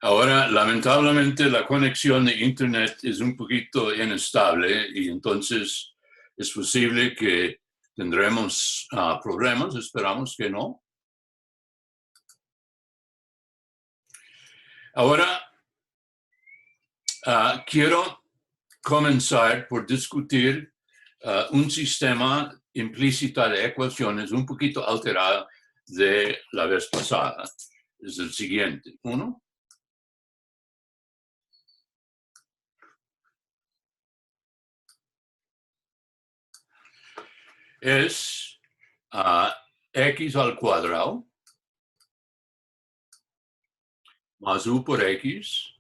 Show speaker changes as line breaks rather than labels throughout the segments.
Ahora, lamentablemente, la conexión de Internet es un poquito inestable y entonces es posible que tendremos problemas, esperamos que no. Ahora, quiero comenzar por discutir un sistema implícito de ecuaciones un poquito alterado de la vez pasada. Es el siguiente. Uno. Es x al cuadrado más u por x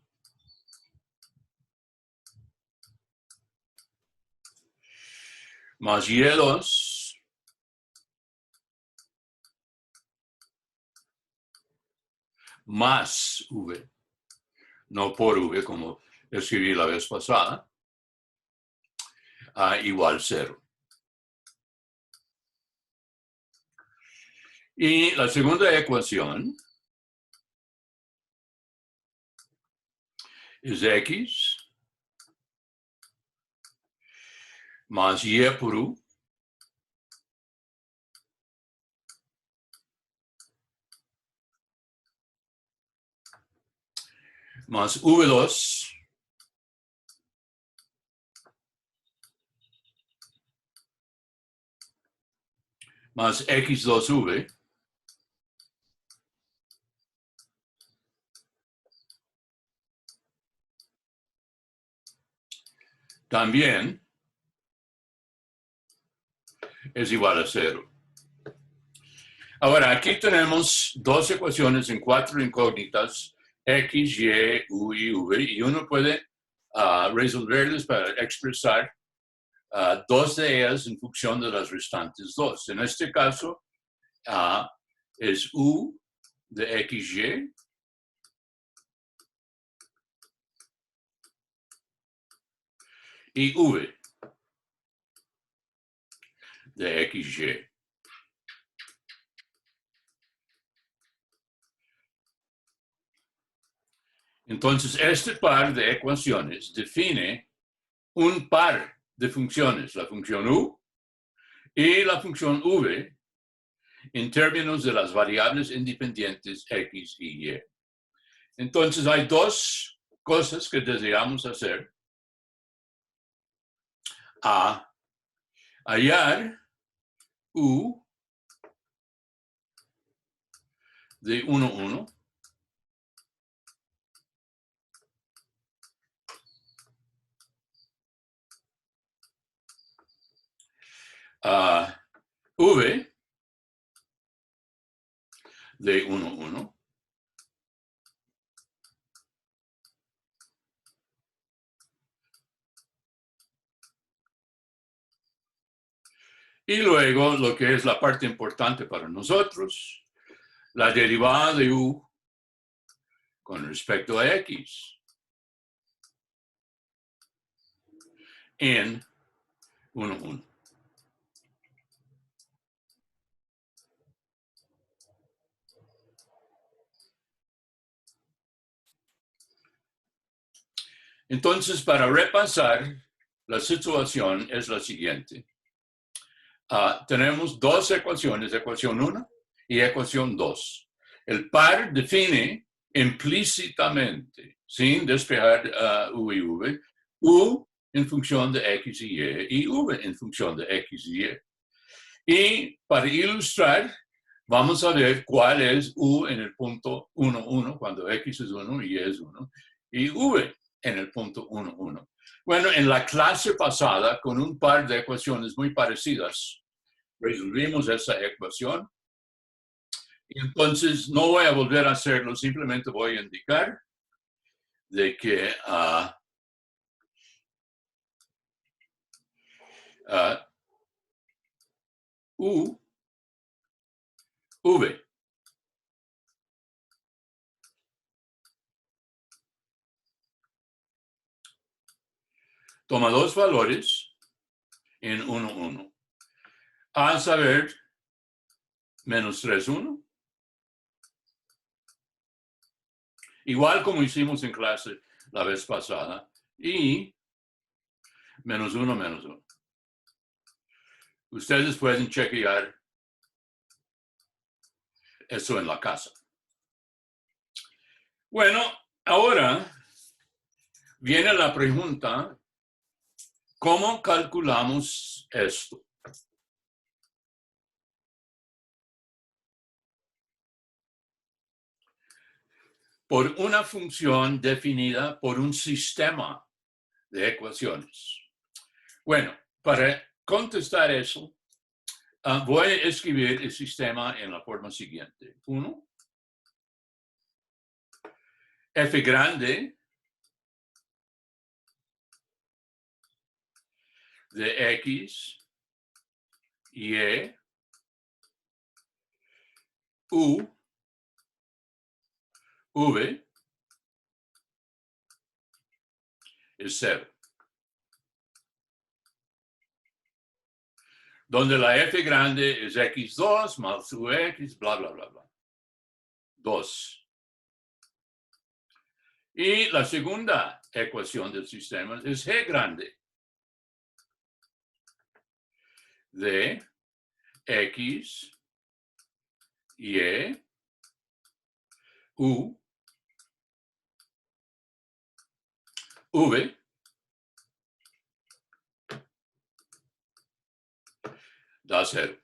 más y2 más v, no por v como escribí la vez pasada, igual 0. Y la segunda ecuación es x más y por u más v2 más x2v también es igual a 0. Ahora, aquí tenemos dos ecuaciones en 4 incógnitas, x, y, u y v, y uno puede resolverles para expresar dos de ellas en función de las restantes dos. En este caso, es u de xy y v de xy. Entonces, este par de ecuaciones define un par de funciones, la función u y la función v, en términos de las variables independientes x y y. Entonces, hay dos cosas que deseamos hacer. Hallar u de 1, 1. V de 1, 1. Y luego lo que es la parte importante para nosotros, la derivada de u con respecto a x en 1, 1. Entonces, para repasar, la situación es la siguiente. Tenemos dos ecuaciones, ecuación 1 y ecuación 2. El par define implícitamente, sin despejar u y v, u en función de x y y v en función de x y y. Y para ilustrar, vamos a ver cuál es u en el punto 1, 1, cuando x es 1 y y es 1, y v en el punto 1, 1. Bueno, en la clase pasada, con un par de ecuaciones muy parecidas, resolvimos esa ecuación. Y entonces no voy a volver a hacerlo, simplemente voy a indicar de que u, v, toma dos valores en 1, 1. A saber, menos 3, 1 igual como hicimos en clase la vez pasada, y menos 1, menos 1. Ustedes pueden chequear eso en la casa. Bueno, ahora viene la pregunta, ¿cómo calculamos esto? Por una función definida por un sistema de ecuaciones. Bueno, para contestar eso, voy a escribir el sistema en la forma siguiente. 1, f grande de x, y, u, v es 0. Donde la f grande es x2 más ux, bla, bla, bla, bla. 2. Y la segunda ecuación del sistema es g grande de x, y, u, v da 0.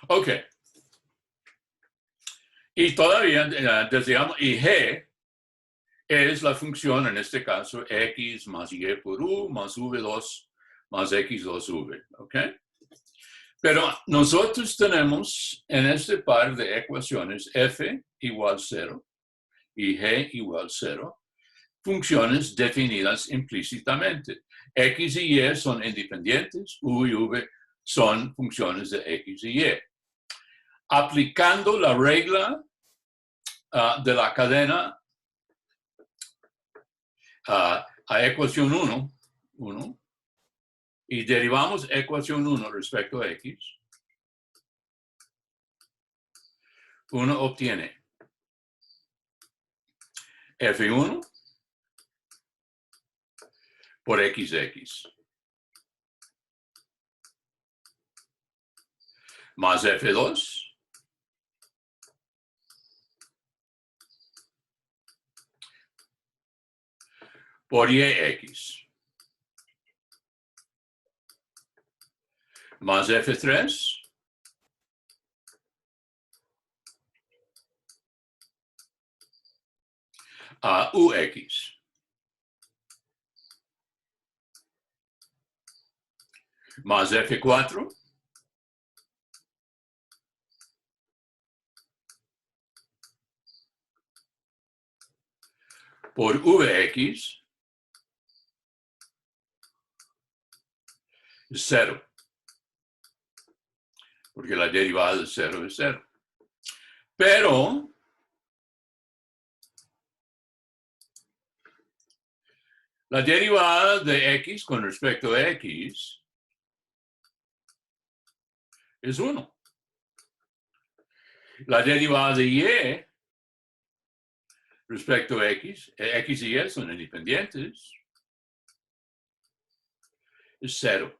Ok. Y todavía deseamos, y g es la función, en este caso, x más y por u más v2 más x2v. ¿Ok? Pero nosotros tenemos en este par de ecuaciones f igual 0 y g igual 0, funciones definidas implícitamente. X y y son independientes, u y v son funciones de x y y. Aplicando la regla de la cadena a ecuación 1, y derivamos ecuación 1 respecto a x, uno obtiene f1 por xx más f2 por yx más f3 a ux más f4 por vx es 0, porque la derivada de 0 es 0. Pero la derivada de x con respecto a x es 1. La derivada de y respecto a x y y son independientes, es 0.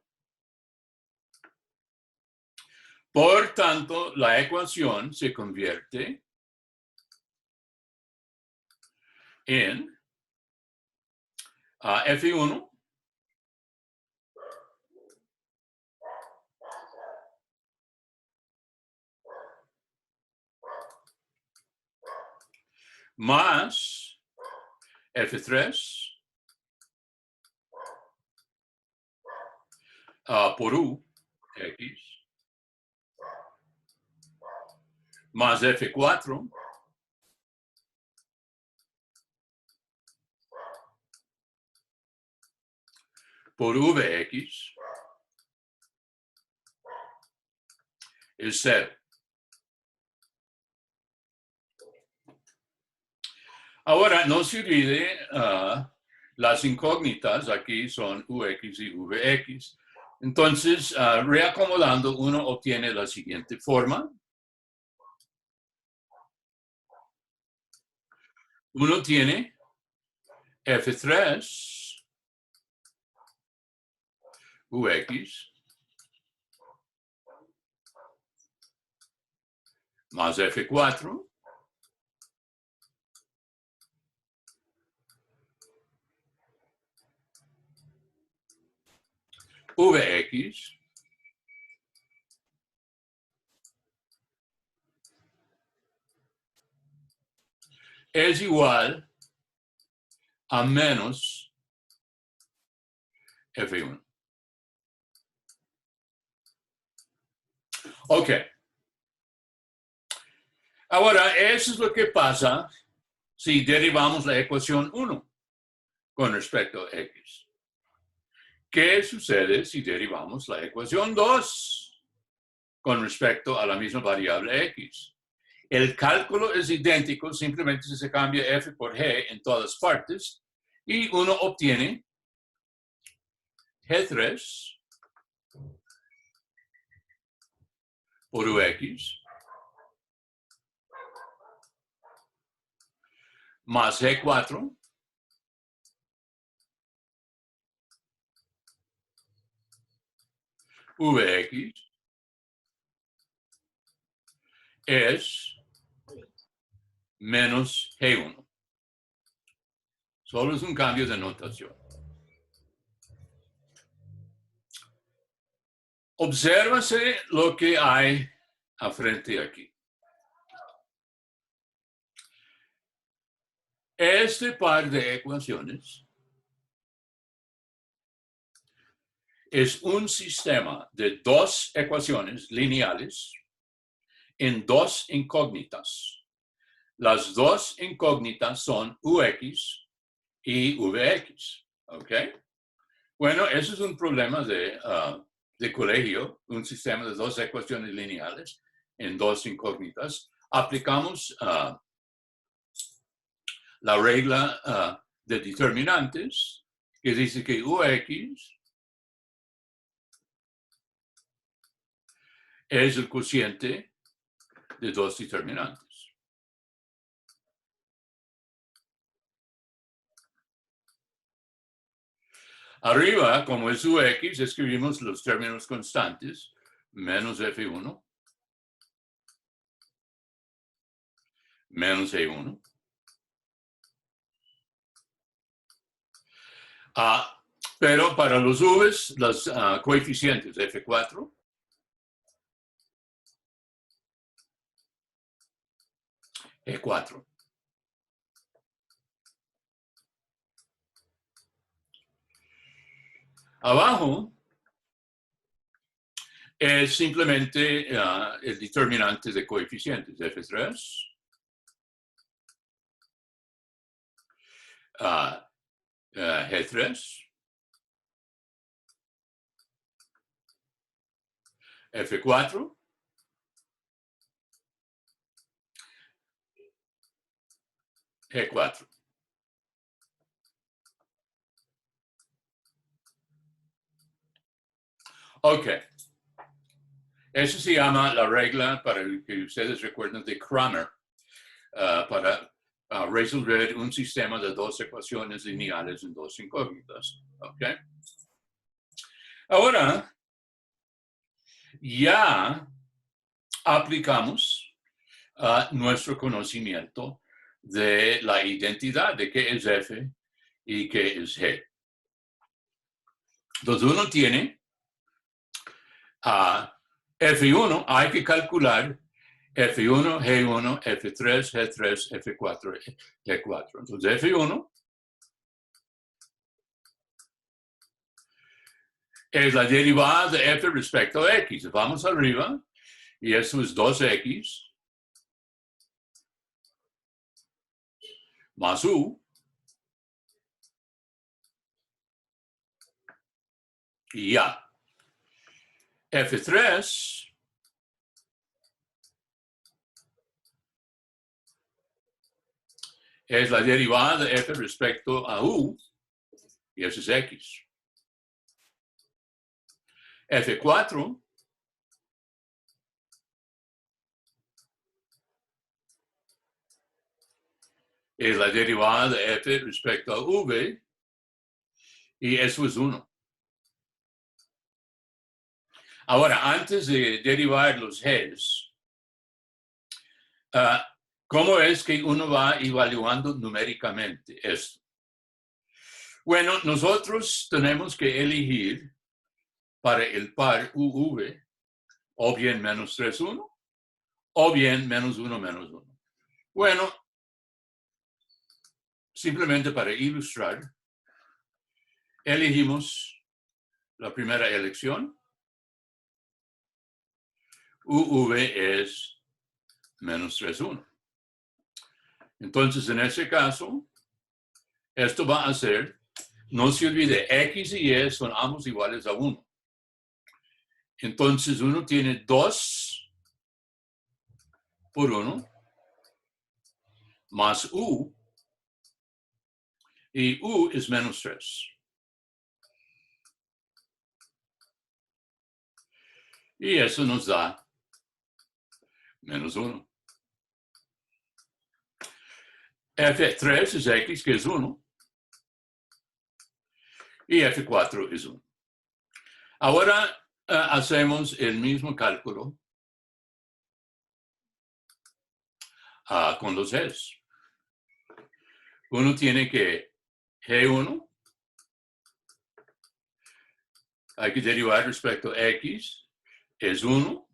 Por tanto, la ecuación se convierte en f1 más f3 por u, x, más f4 por vx es 0. Ahora, no se olvide, las incógnitas aquí son ux y vx. Entonces, reacomodando, uno obtiene la siguiente forma. uno tiene F3 UX más F4 Vx es igual a menos F1. Ok. Ahora, eso es lo que pasa si derivamos la ecuación 1 con respecto a x. ¿Qué sucede si derivamos la ecuación 2 con respecto a la misma variable x? El cálculo es idéntico, simplemente se cambia f por g en todas partes y uno obtiene g3 por ux más g4 Vx es menos G1. Solo es un cambio de notación. Obsérvase lo que hay a frente aquí. Este par de ecuaciones es un sistema de dos ecuaciones lineales en dos incógnitas. Las dos incógnitas son Ux y Vx. ¿Ok? Bueno, eso es un problema de colegio, un sistema de dos ecuaciones lineales en dos incógnitas. Aplicamos la regla de determinantes que dice que Ux es el cociente de dos determinantes. Arriba, como es Ux, escribimos los términos constantes, menos F1, menos E1. Pero para los V's, los coeficientes F4, E4. Abajo es simplemente el determinante de coeficientes F3, G3, F4, G4. Ok. Eso se llama la regla, para que ustedes recuerden, de Cramer, para resolver un sistema de dos ecuaciones lineales en dos incógnitas. Ok. Ahora, ya aplicamos nuestro conocimiento de la identidad de qué es F y qué es G. Entonces uno tiene F1, hay que calcular F1, G1, F3, G3, F4, G4. Entonces F1 es la derivada de F respecto a X. Vamos arriba y eso es 2X más U y ya. F3 es la derivada de F respecto a U y eso es X. F4 es la derivada de f respecto a v, y eso es 1. Ahora, antes de derivar los g's, ¿cómo es que uno va evaluando numéricamente esto? Bueno, nosotros tenemos que elegir para el par UV o bien menos 3, 1, o bien menos 1, menos 1. Bueno, simplemente para ilustrar, elegimos la primera elección. UV es menos 3, 1. Entonces, en ese caso, esto va a ser, no se olvide, X y Y son ambos iguales a 1. Entonces, uno tiene 2 por 1 más U, y U es menos 3. Y eso nos da menos 1. F3 es X, que es 1. Y F4 es 1. Ahora hacemos el mismo cálculo con los G's. Uno tiene que G1, hay que derivar respecto a X, es 1.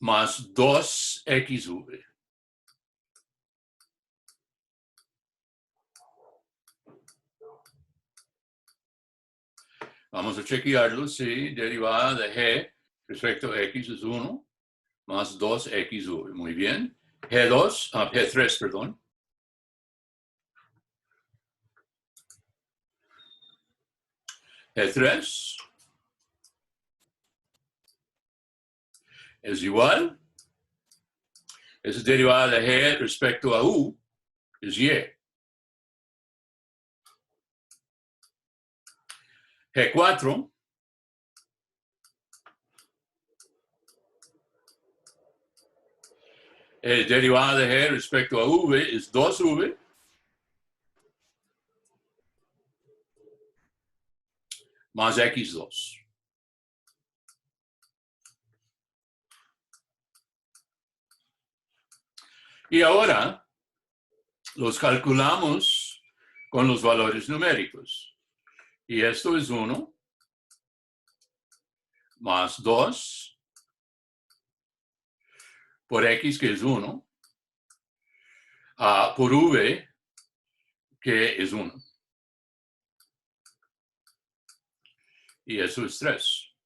Más 2XV. Vamos a chequearlo, sí, derivada de G respecto a X es 1, más 2XV. Muy bien. G3, perdón. G3 es igual. Es derivada de G respecto a U, es Y. G4 derivada de G respecto a V es 2V. Más X2. Y ahora los calculamos con los valores numéricos. Y esto es 1 más 2 por X, que es 1, por V, que es 1. Y eso es 3.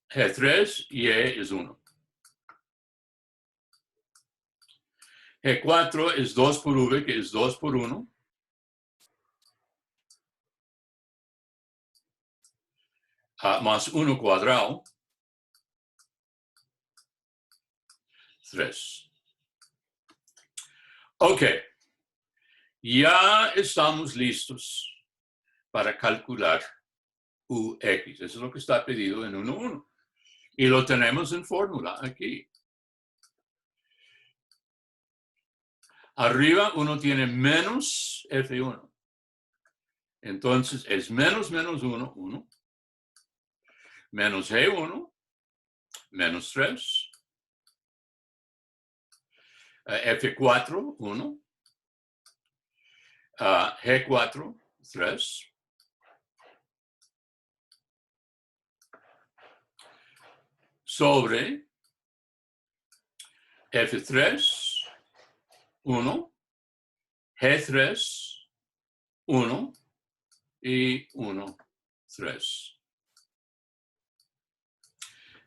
G3 y E es 1. G4 es 2 por V, que es 2 por 1. Más 1 cuadrado, 3. Ok, ya estamos listos para calcular UX. Eso es lo que está pedido en 1.1. Y lo tenemos en fórmula aquí. Arriba uno tiene menos F1. Entonces es menos 1, 1. Menos G1, menos 3. F4, 1. G4, 3. Sobre F3, 1. G3, 1. Y 1, 3.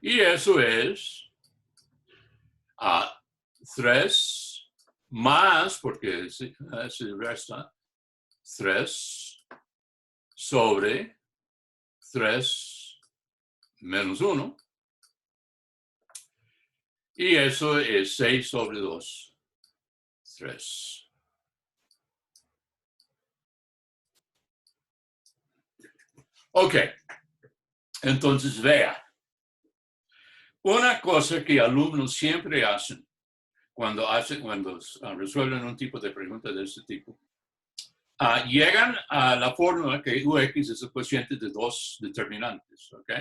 Y eso es 3 más, porque se resta, 3 sobre 3 menos 1. Y eso es 6 sobre 2, 3. Ok, entonces vea, Una cosa que alumnos siempre hacen cuando resuelven un tipo de pregunta de este tipo, llegan a la fórmula que Ux es el cociente de dos determinantes, ¿ok?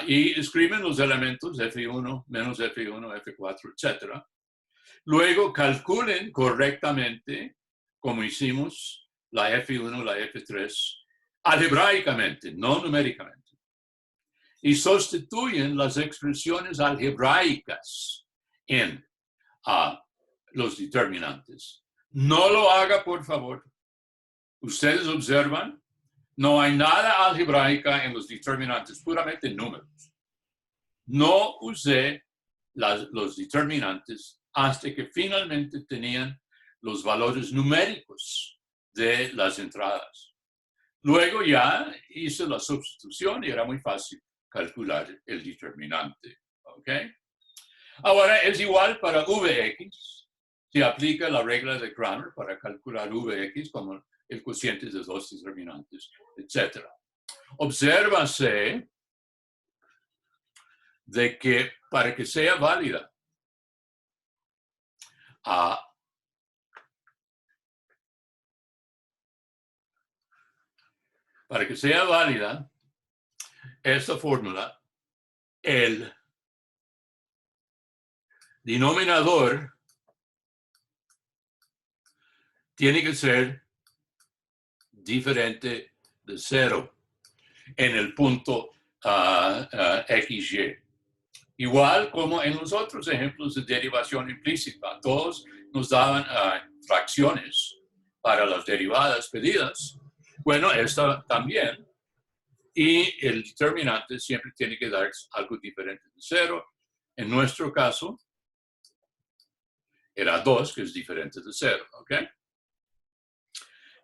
Y escriben los elementos F1 menos F1, F4, etc. Luego calculen correctamente, como hicimos, la F1, la F3, algebraicamente, no numéricamente. Y sustituyen las expresiones algebraicas en los determinantes. No lo haga, por favor. Ustedes observan, no hay nada algebraica en los determinantes, puramente números. No usé los determinantes hasta que finalmente tenían los valores numéricos de las entradas. Luego ya hice la sustitución y era muy fácil calcular el determinante. ¿Ok? Ahora es igual para Vx. Se aplica la regla de Cramer para calcular Vx como el cociente de dos determinantes, etc. Obsérvase de que para que sea válida, esta fórmula, el denominador tiene que ser diferente de 0 en el punto XY. Igual como en los otros ejemplos de derivación implícita, todos nos daban fracciones para las derivadas pedidas. Bueno, esta también. Y el determinante siempre tiene que dar algo diferente de 0. En nuestro caso, era 2, que es diferente de 0. ¿Ok?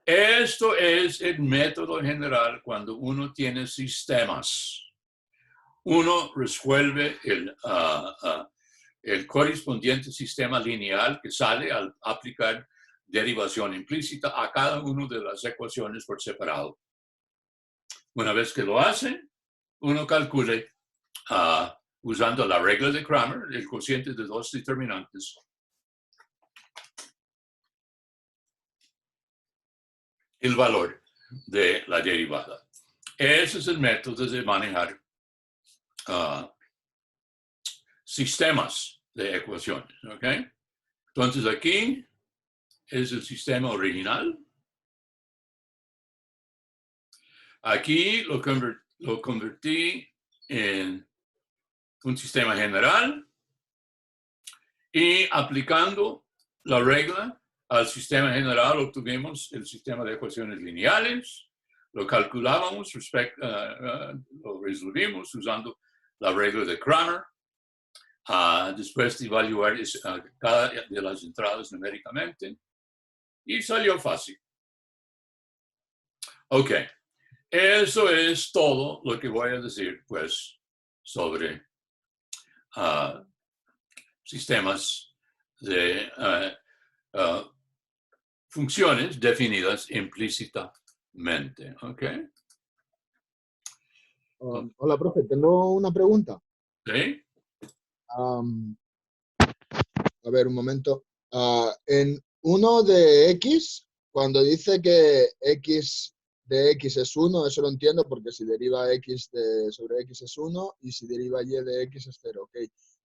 Esto es el método general cuando uno tiene sistemas. Uno resuelve el correspondiente sistema lineal que sale al aplicar derivación implícita a cada una de las ecuaciones por separado. Una vez que lo hace, uno calcule usando la regla de Cramer, el cociente de dos determinantes, el valor de la derivada. Ese es el método de manejar sistemas de ecuaciones. ¿Ok? Entonces aquí es el sistema original. Aquí lo convertí en un sistema general y aplicando la regla al sistema general obtuvimos el sistema de ecuaciones lineales, lo calculábamos, lo resolvimos usando la regla de Cramer, después de evaluar cada de las entradas numéricamente y salió fácil. Ok, eso es todo lo que voy a decir pues sobre sistemas de funciones definidas implícitamente. ¿Ok?
Hola, profe, tengo una pregunta.
¿Sí?
A ver, un momento. En 1 de X, cuando dice que X de X es 1, eso lo entiendo porque si deriva X sobre X es 1 y si deriva Y de X es 0, ok.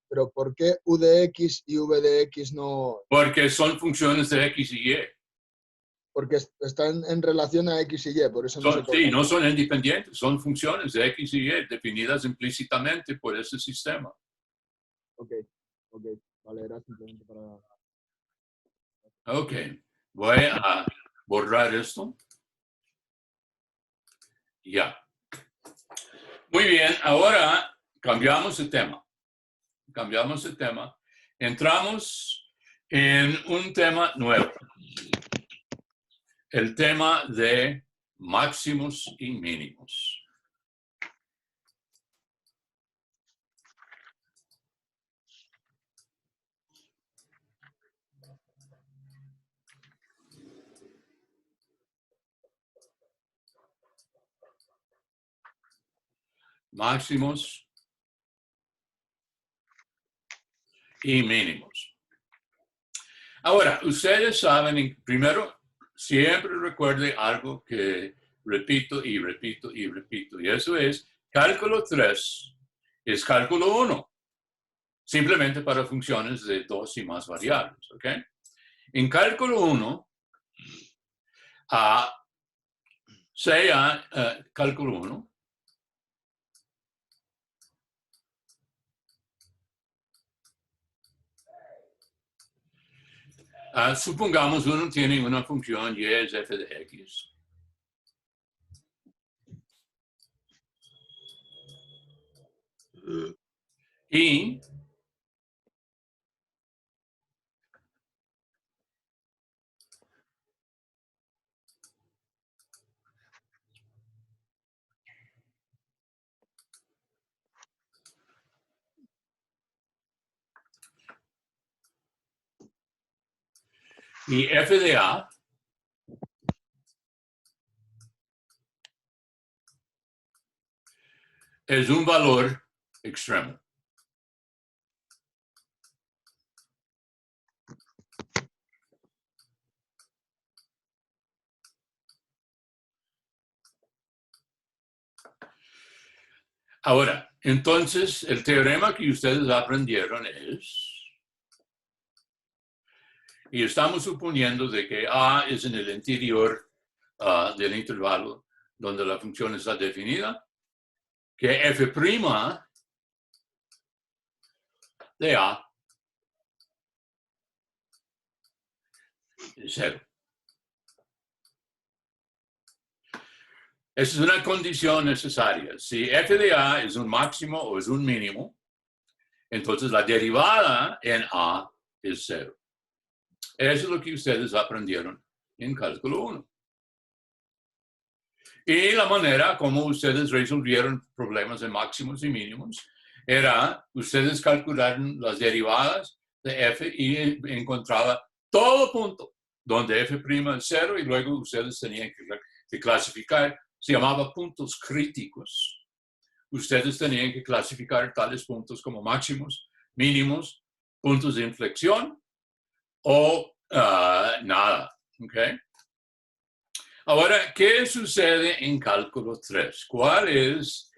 Pero ¿por qué U de X y V de X no?
Porque son funciones de X y Y.
Porque están en relación a X y Y, por eso no se
Sí,
cortan.
no son independientes, son funciones de X y Y definidas implícitamente por ese sistema.
Ok, vale, era simplemente para...
Ok, voy a borrar esto. Ya. Muy bien, ahora cambiamos de tema. Entramos en un tema nuevo. El tema de máximos y mínimos. Máximos y mínimos. Ahora, ustedes saben, primero, siempre recuerde algo que repito y repito y repito, y eso es cálculo 3 es cálculo 1, simplemente para funciones de 2 y más variables, ¿ok? En cálculo 1, sea cálculo 1, supongamos uno tiene una función y es f de x. Y f de a es un valor extremo. Ahora, entonces, el teorema que ustedes aprendieron es, y estamos suponiendo de que a es en el interior del intervalo donde la función está definida, que f' de a es 0. Esa es una condición necesaria. Si f de a es un máximo o es un mínimo, entonces la derivada en a es 0. Eso es lo que ustedes aprendieron en cálculo 1. Y la manera como ustedes resolvieron problemas de máximos y mínimos era, ustedes calcularon las derivadas de f y encontraban todo punto donde f' es 0 y luego ustedes tenían que clasificar, se llamaba puntos críticos. Ustedes tenían que clasificar tales puntos como máximos, mínimos, puntos de inflexión o nada. ¿Okay? Ahora, ¿qué sucede en cálculo 3? ¿Cuál es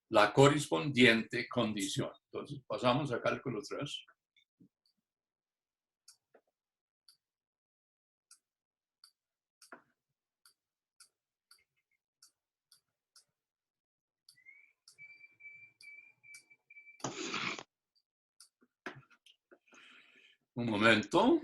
la correspondiente condición? Entonces, pasamos a cálculo 3. Un momento.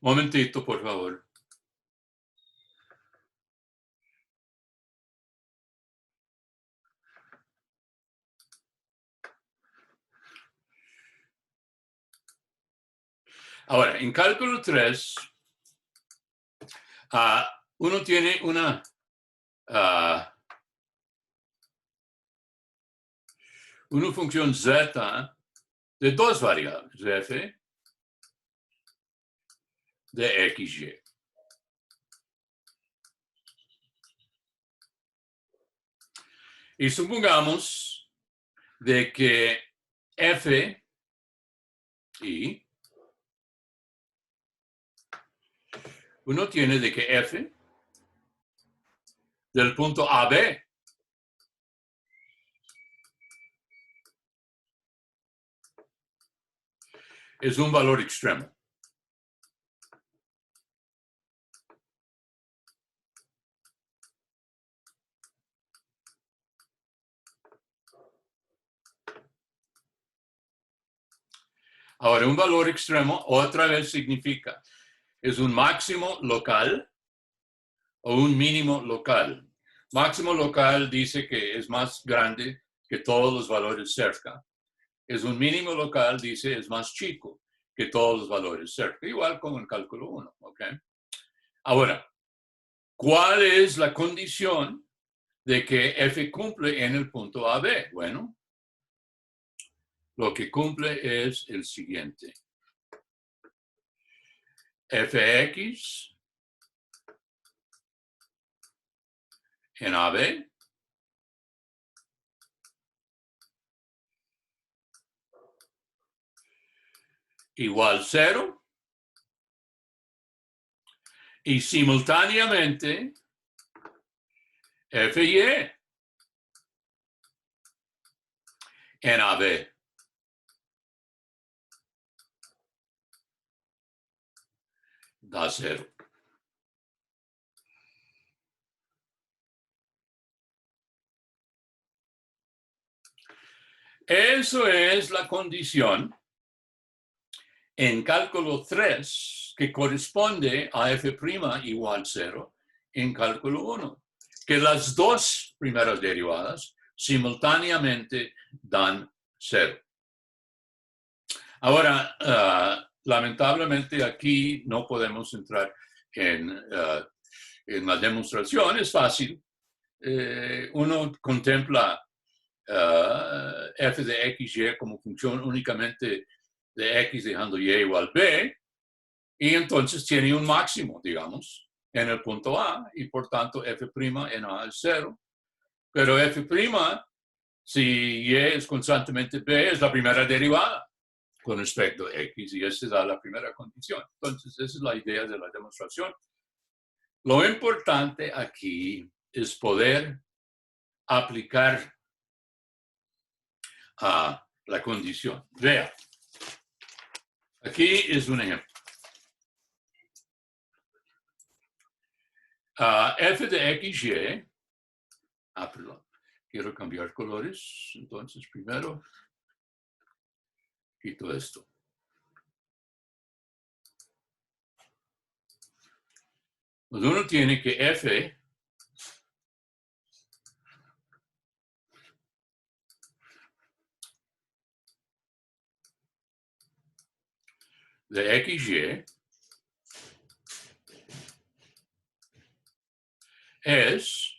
Momentito, por favor. Ahora, en cálculo 3, uno tiene una función z de 2 variables, f de xy. Y supongamos de que f y uno tiene de que f del punto AB es un valor extremo. Ahora, un valor extremo otra vez significa, es un máximo local o un mínimo local. Máximo local dice que es más grande que todos los valores cerca. Es un mínimo local, dice, es más chico que todos los valores cerca. Igual como en cálculo 1, ¿ok? Ahora, ¿cuál es la condición de que f cumple en el punto AB? Bueno, lo que cumple es el siguiente. Fx en AB igual 0 y simultáneamente Fy en AB da 0. Eso es la condición en cálculo 3 que corresponde a f' igual 0 en cálculo 1, que las dos primeras derivadas simultáneamente dan 0. Ahora, lamentablemente aquí no podemos entrar en la demostración, es fácil. Uno contempla f de xy como función únicamente de x dejando y igual b, y entonces tiene un máximo, digamos, en el punto A, y por tanto f' en A es 0. Pero f', si y es constantemente b, es la primera derivada con respecto a x, y esa es la primera condición. Entonces, esa es la idea de la demostración. Lo importante aquí es poder aplicar a la condición. Vea, aquí es un ejemplo. F de xy, perdón, quiero cambiar colores, entonces primero quito esto. Pues uno tiene que f de xy es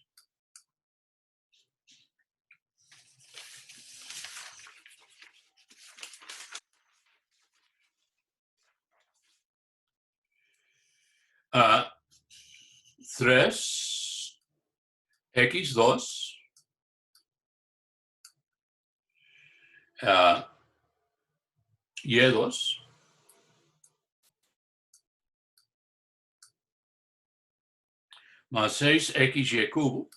uh, 3 x2 y2 más 6xy cubo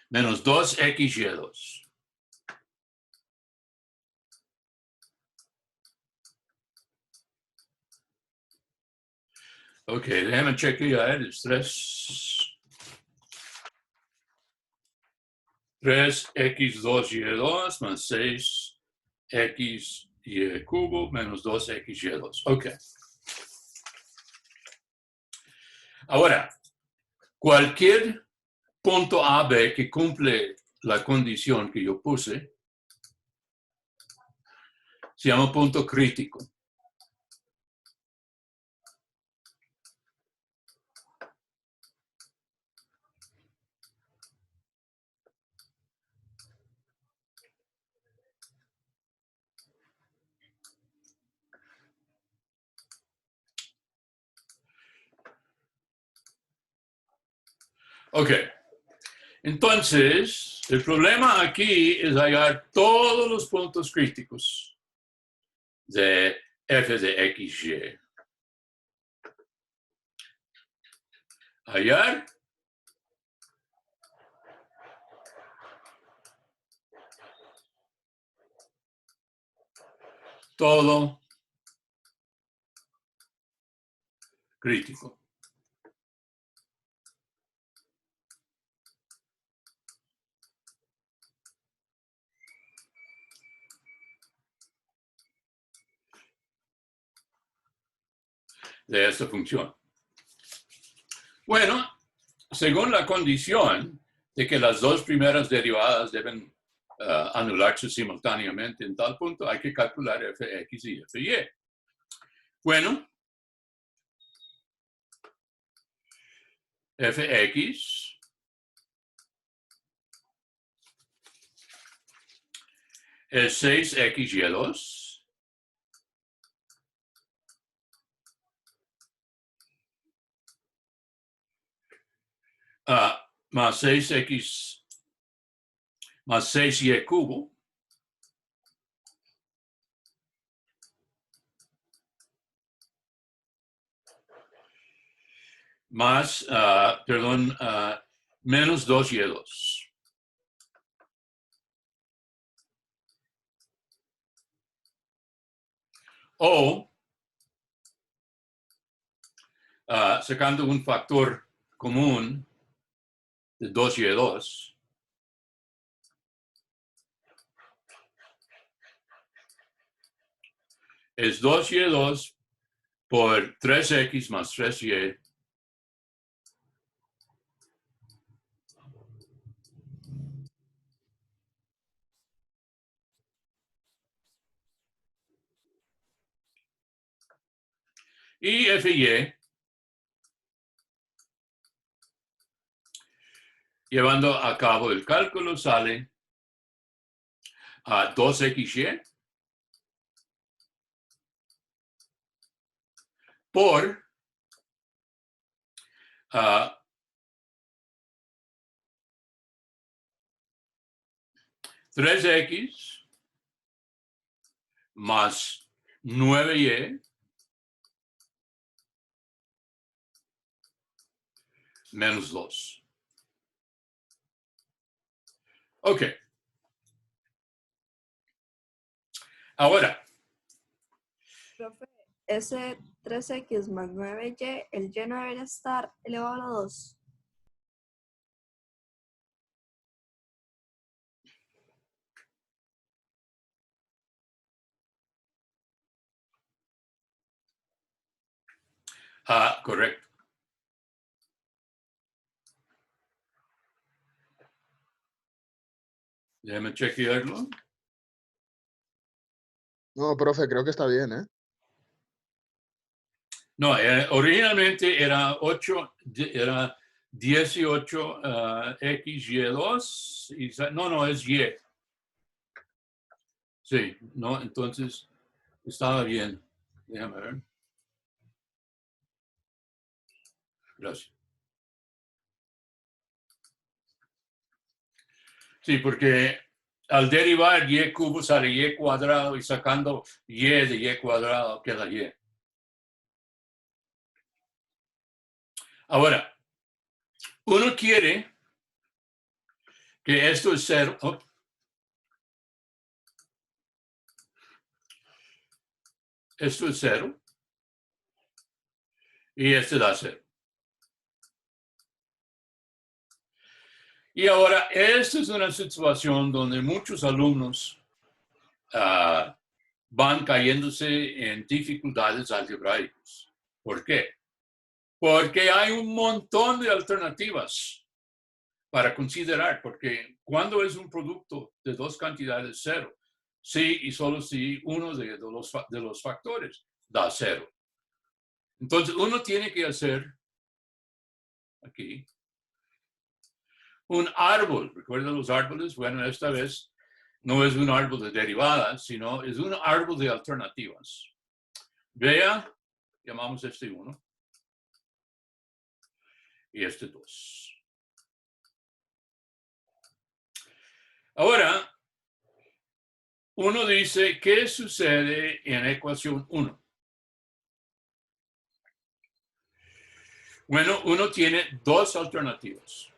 menos 2xy2. Ok, déjame chequear, es 3x2y2 más 6xy cubo menos 2xy2. Ok. Ahora, cualquier punto AB que cumple la condición que yo puse se llama punto crítico. Ok. Entonces, el problema aquí es hallar todos los puntos críticos de f de xy. hallar. Todo crítico. De esta función. Bueno, según la condición de que las dos primeras derivadas deben anularse simultáneamente en tal punto, hay que calcular fx y fy. Bueno, fx es 6xy2 más 6x más 6y cubo más, menos 2y2. O, sacando un factor común de 2y2, es 2y2 por 3x más 3y y fy, llevando a cabo el cálculo, sale a 2xy por 3x más 9y menos 2. Ok. Ahora,
Profe, ese 3x más 9y, el y no debería estar elevado a la 2.
correcto. Déjame chequearlo.
No, profe, creo que está bien, ¿eh?
No, originalmente era 18 xy2. No, es y. Sí, no, entonces estaba bien. Déjame ver. Gracias. Sí, porque al derivar y cubo sale y cuadrado y sacando y de y cuadrado queda y. Ahora, uno quiere que esto es 0. Oh, esto es 0 y este da 0. Y ahora, esta es una situación donde muchos alumnos van cayéndose en dificultades algebraicas. ¿Por qué? Porque hay un montón de alternativas para considerar, porque cuando es un producto de dos cantidades 0, sí y solo si uno de los factores da 0. Entonces, uno tiene que hacer aquí un árbol. ¿Recuerdan los árboles? Bueno, esta vez no es un árbol de derivadas, sino es un árbol de alternativas. Vea, llamamos este 1 y este 2. Ahora, uno dice, ¿qué sucede en ecuación 1? Bueno, uno tiene dos alternativas.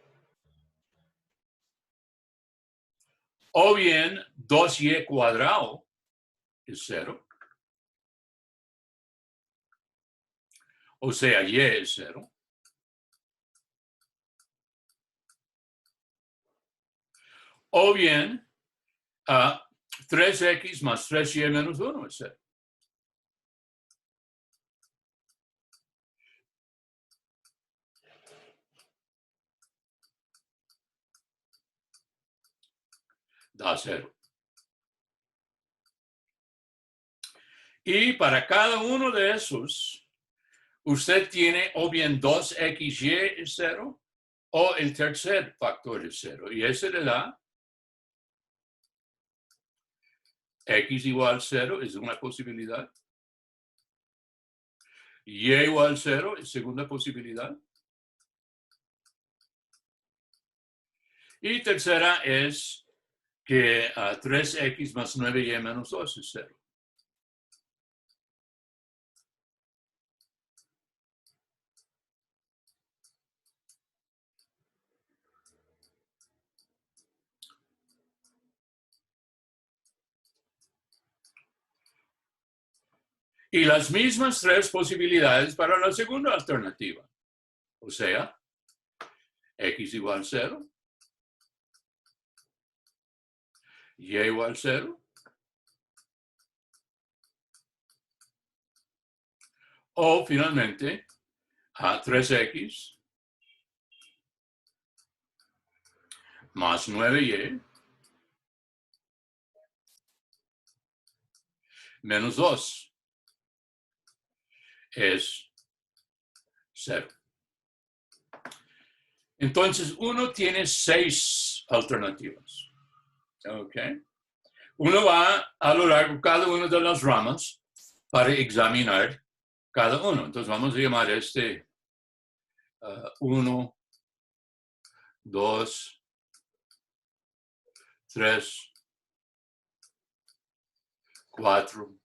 O bien 2y cuadrado es 0. O sea, y es 0. O bien 3x más 3y menos 1 es 0. Da 0. Y para cada uno de esos, usted tiene o bien 2xy es 0 o el tercer factor es 0. Y ese le da x igual 0 es una posibilidad. Y igual 0 es segunda posibilidad. Y tercera es que 3x más 9y menos 2 es 0. Y las mismas tres posibilidades para la segunda alternativa. O sea, x igual 0, y igual 0, o finalmente a 3x más 9y menos 2 es 0. Entonces, uno tiene 6 alternativas. ¿Ok? Uno va a lo largo de cada una de las ramas para examinar cada uno. Entonces, vamos a llamar 1, 2, 3, 4,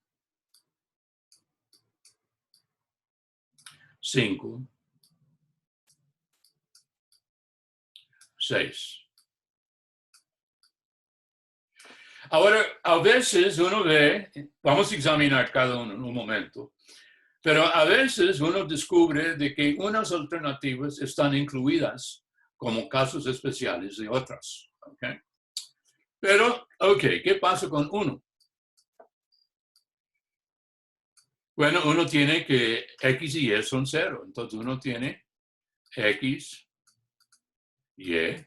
5, 6. Ahora, a veces uno ve, vamos a examinar cada uno en un momento, pero a veces uno descubre de que unas alternativas están incluidas como casos especiales de otras. ¿Okay? Pero, ¿qué pasa con uno? Bueno, uno tiene que x y y son 0, entonces uno tiene x, y es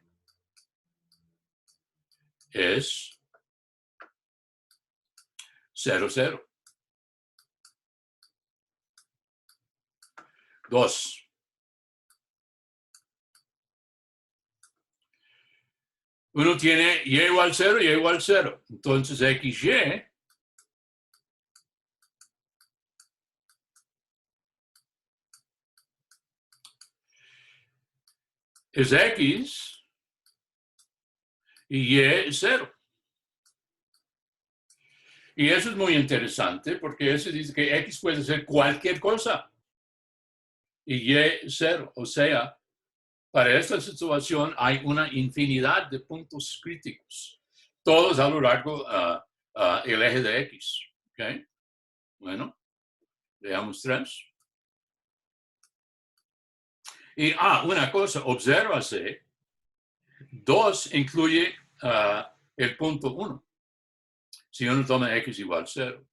0, 0. 2. Uno tiene y igual 0, y igual 0. Entonces x, y es x y es 0. Y eso es muy interesante porque eso dice que x puede ser cualquier cosa y y 0. O sea, para esta situación hay una infinidad de puntos críticos, todos a lo largo del eje de x. ¿Okay? Bueno, veamos 3. Y una cosa, obsérvase, 2 incluye el punto 1. Si uno toma x igual 0.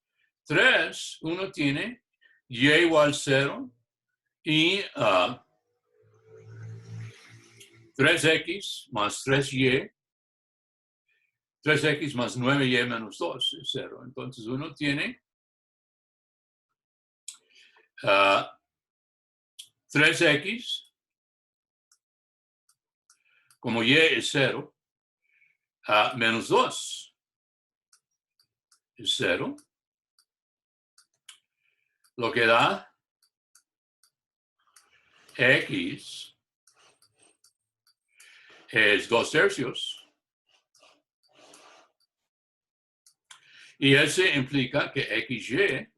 3, uno tiene y igual 0 y 3x más 3y, 3x más 9y menos 2 es 0. Entonces uno tiene 3x, como y es 0, menos 2 es 0, lo que da x es 2 tercios. Y ese implica que xy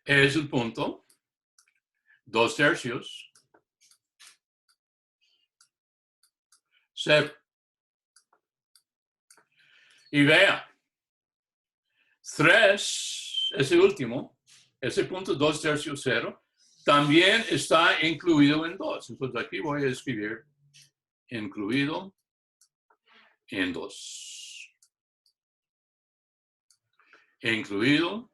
es el punto 2/3, 0. Y vea, 3, ese último, ese punto 2/3, 0, también está incluido en 2. Entonces aquí voy a escribir incluido en 2. Incluido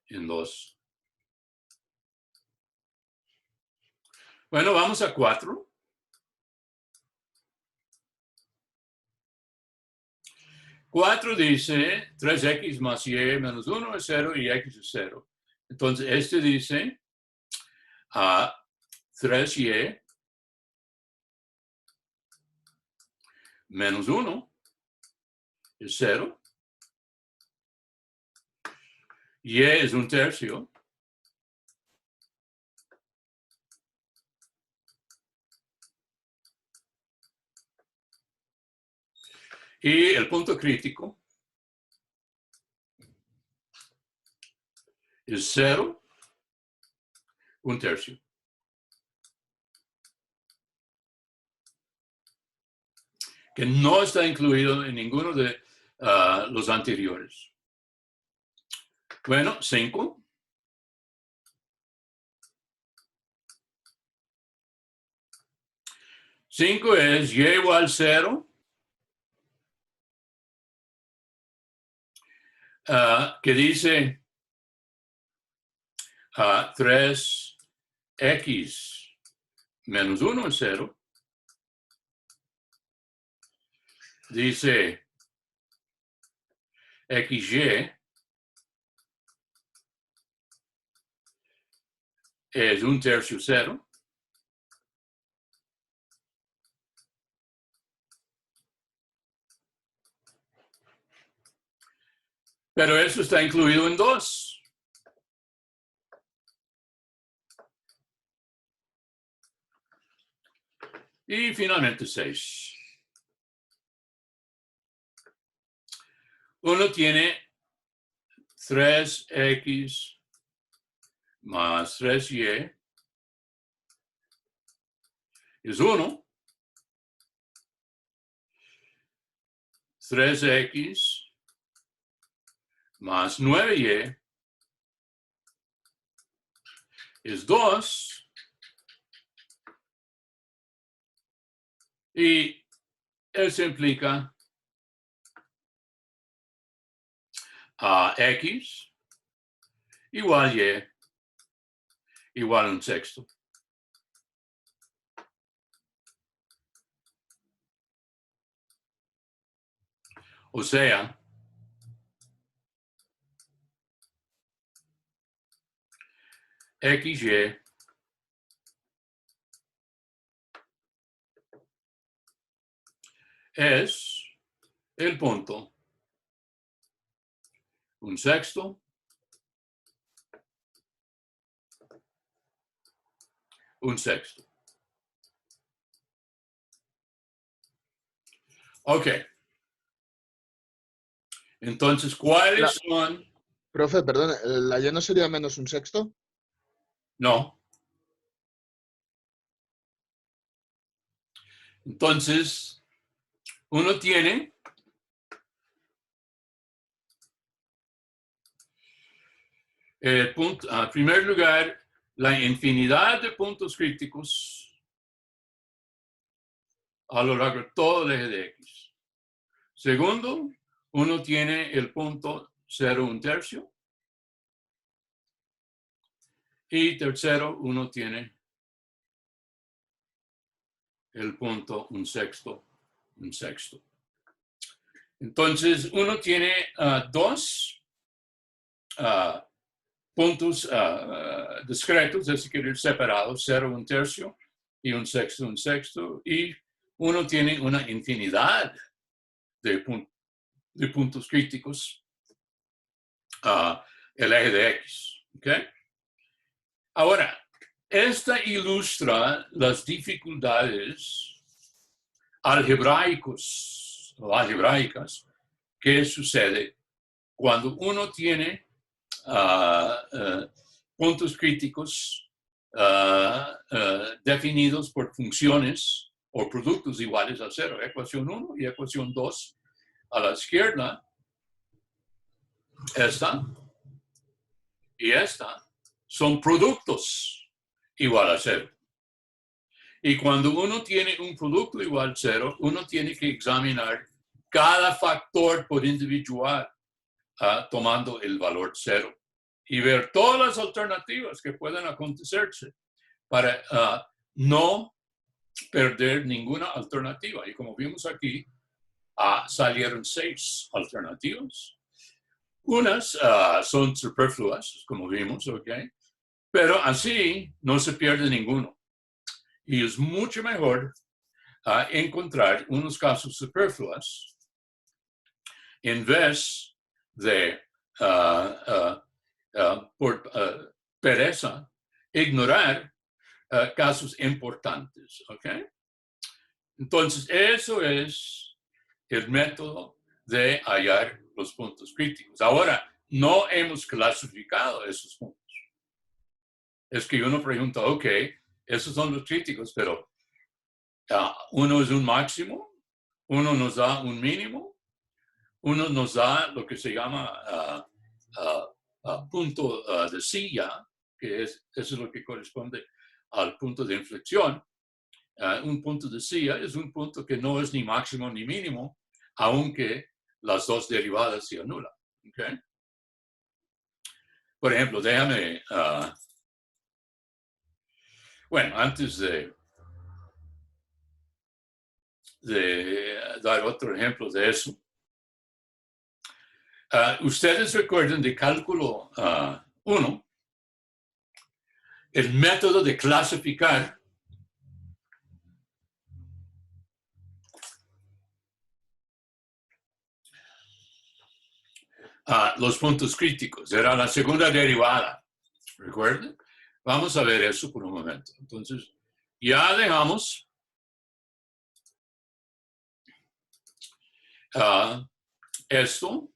en 2. Bueno, vamos a 4. 4 dice 3x más y menos 1 es 0 y x es 0. Entonces, este dice 3y menos 1 es 0. Y es 1/3. Y el punto crítico es 0, 1/3. Que no está incluido en ninguno de los anteriores. Bueno, 5. 5 es y igual 0. Que dice 3x menos 1 es 0. Dice xy es 1/3 0. Pero eso está incluido en 2. Y finalmente 6. Uno tiene 3x más 3y es 1. 3x más 9y es 2. Y eso implica x igual y igual a 1/6. O sea, xy es el punto 1/6, 1/6. Ok. Entonces, ¿cuáles son?
Profe, perdón, ¿la y no sería menos 1/6?
No. Entonces, uno tiene punto, en primer lugar, la infinidad de puntos críticos a lo largo de todo el eje de X. Segundo, uno tiene el punto 0, 1/3. Y tercero, uno tiene el punto 1/6, 1/6. Entonces, uno tiene dos puntos discretos, es decir, separados, 0, 1/3 y 1/6, 1/6. Y uno tiene una infinidad de puntos críticos el eje de X. ¿Okay? Ahora, esta ilustra las dificultades algebraicas que sucede cuando uno tiene puntos críticos definidos por funciones o productos iguales a cero. Ecuación 1 y ecuación 2 a la izquierda. Esta y esta son productos igual a cero. Y cuando uno tiene un producto igual a cero, uno tiene que examinar cada factor por individual, tomando el valor cero. Y ver todas las alternativas que pueden acontecerse para no perder ninguna alternativa. Y como vimos aquí, salieron 6 alternativas. Unas son superfluas, como vimos, ¿ok? Pero así no se pierde ninguno. Y es mucho mejor encontrar unos casos superfluos en vez de, por pereza, ignorar casos importantes, ¿ok? Entonces, eso es el método de hallar los puntos críticos. Ahora, no hemos clasificado esos puntos. Es que uno pregunta, ok, esos son los críticos, pero uno es un máximo, uno nos da un mínimo, uno nos da lo que se llama punto de silla, que eso es lo que corresponde al punto de inflexión. Un punto de silla es un punto que no es ni máximo ni mínimo, aunque las dos derivadas se anulan. ¿Okay? Por ejemplo, déjame, bueno, antes de dar otro ejemplo de eso, ustedes recuerdan de cálculo 1, el método de clasificar los puntos críticos. Era la segunda derivada. ¿Recuerden? Vamos a ver eso por un momento. Entonces, ya dejamos esto.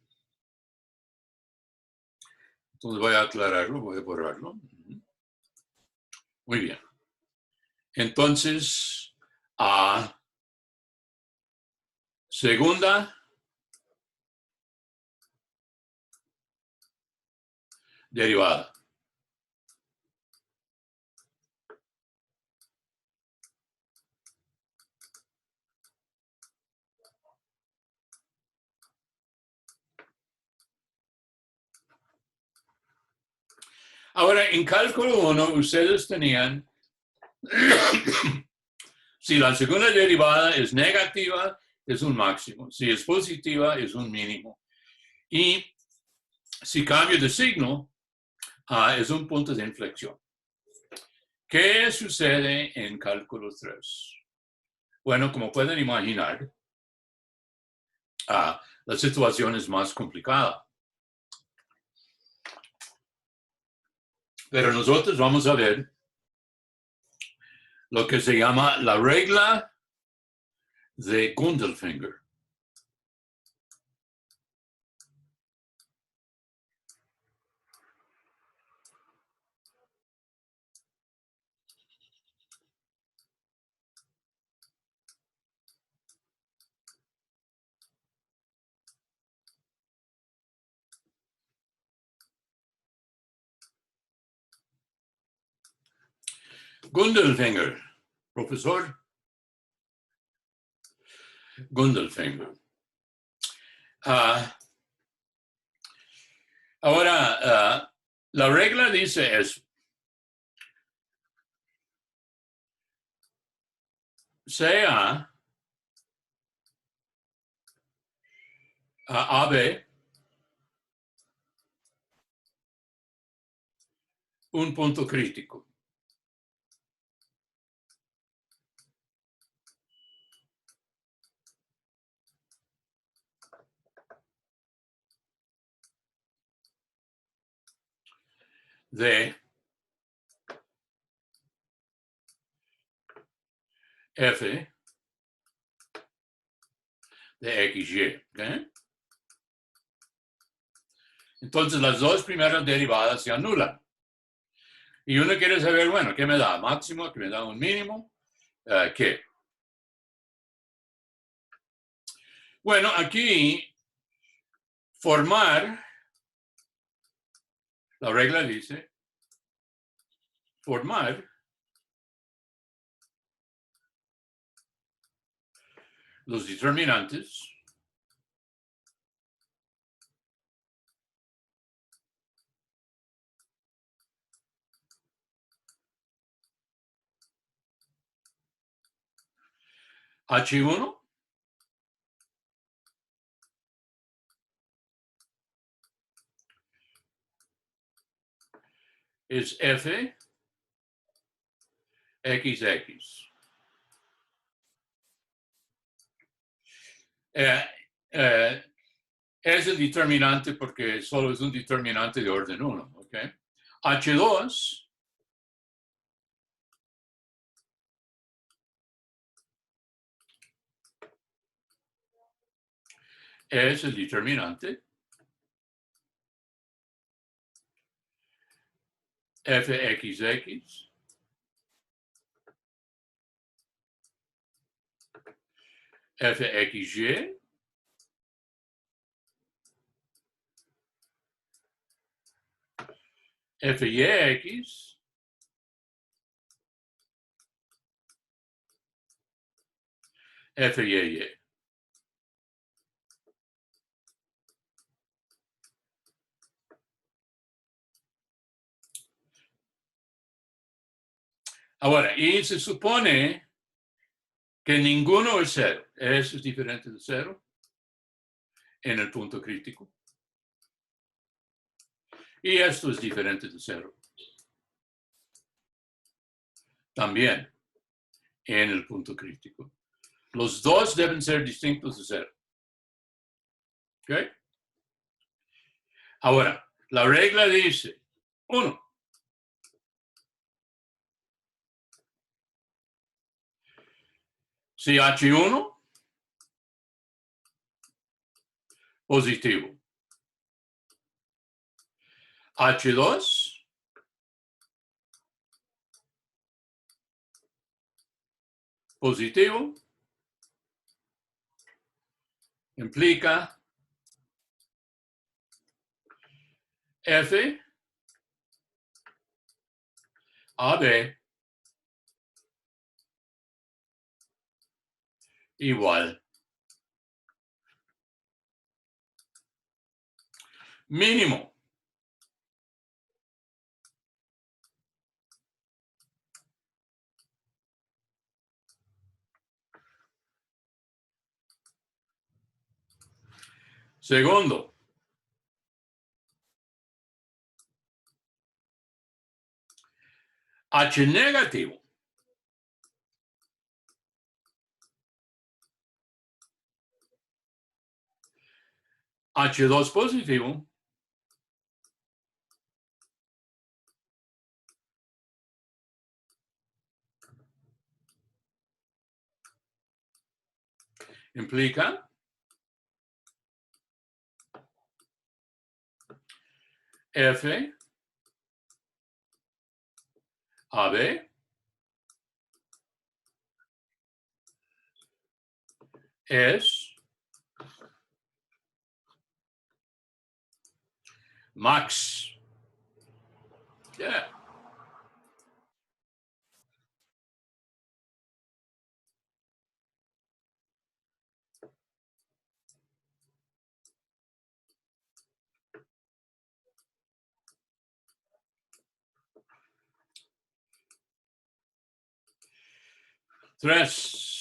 Entonces voy a aclararlo, voy a borrarlo. Muy bien. Entonces, segunda derivada. Ahora, en cálculo 1, ustedes tenían, si la segunda derivada es negativa, es un máximo. Si es positiva, es un mínimo. Y si cambio de signo, es un punto de inflexión. ¿Qué sucede en cálculo 3? Bueno, como pueden imaginar, la situación es más complicada. Pero nosotros vamos a ver lo que se llama la regla de Gundelfinger. Gundelfinger, profesor Gundelfinger. Ahora, la regla dice eso. Sea AB un punto crítico. De F de XY. ¿Okay? Entonces las dos primeras derivadas se anulan. Y uno quiere saber, bueno, ¿qué me da? ¿Máximo? ¿Qué me da un mínimo? ¿Qué? Bueno, aquí formar, la regla dice, formar los determinantes H1 es F XX. Es el determinante porque solo es un determinante de orden 1. ¿Okay? H2 es el determinante FXX FXY FYX FYY. Ahora, y se supone que ninguno es cero. Eso es diferente de cero en el punto crítico. Y esto es diferente de cero. También en el punto crítico. Los dos deben ser distintos de cero. ¿Ok? Ahora, la regla dice, 1. Si H1 positivo, H2 positivo implica F AB igual mínimo. Segundo, H negativo H2 positivo implica F AB es max. Yeah. Tres.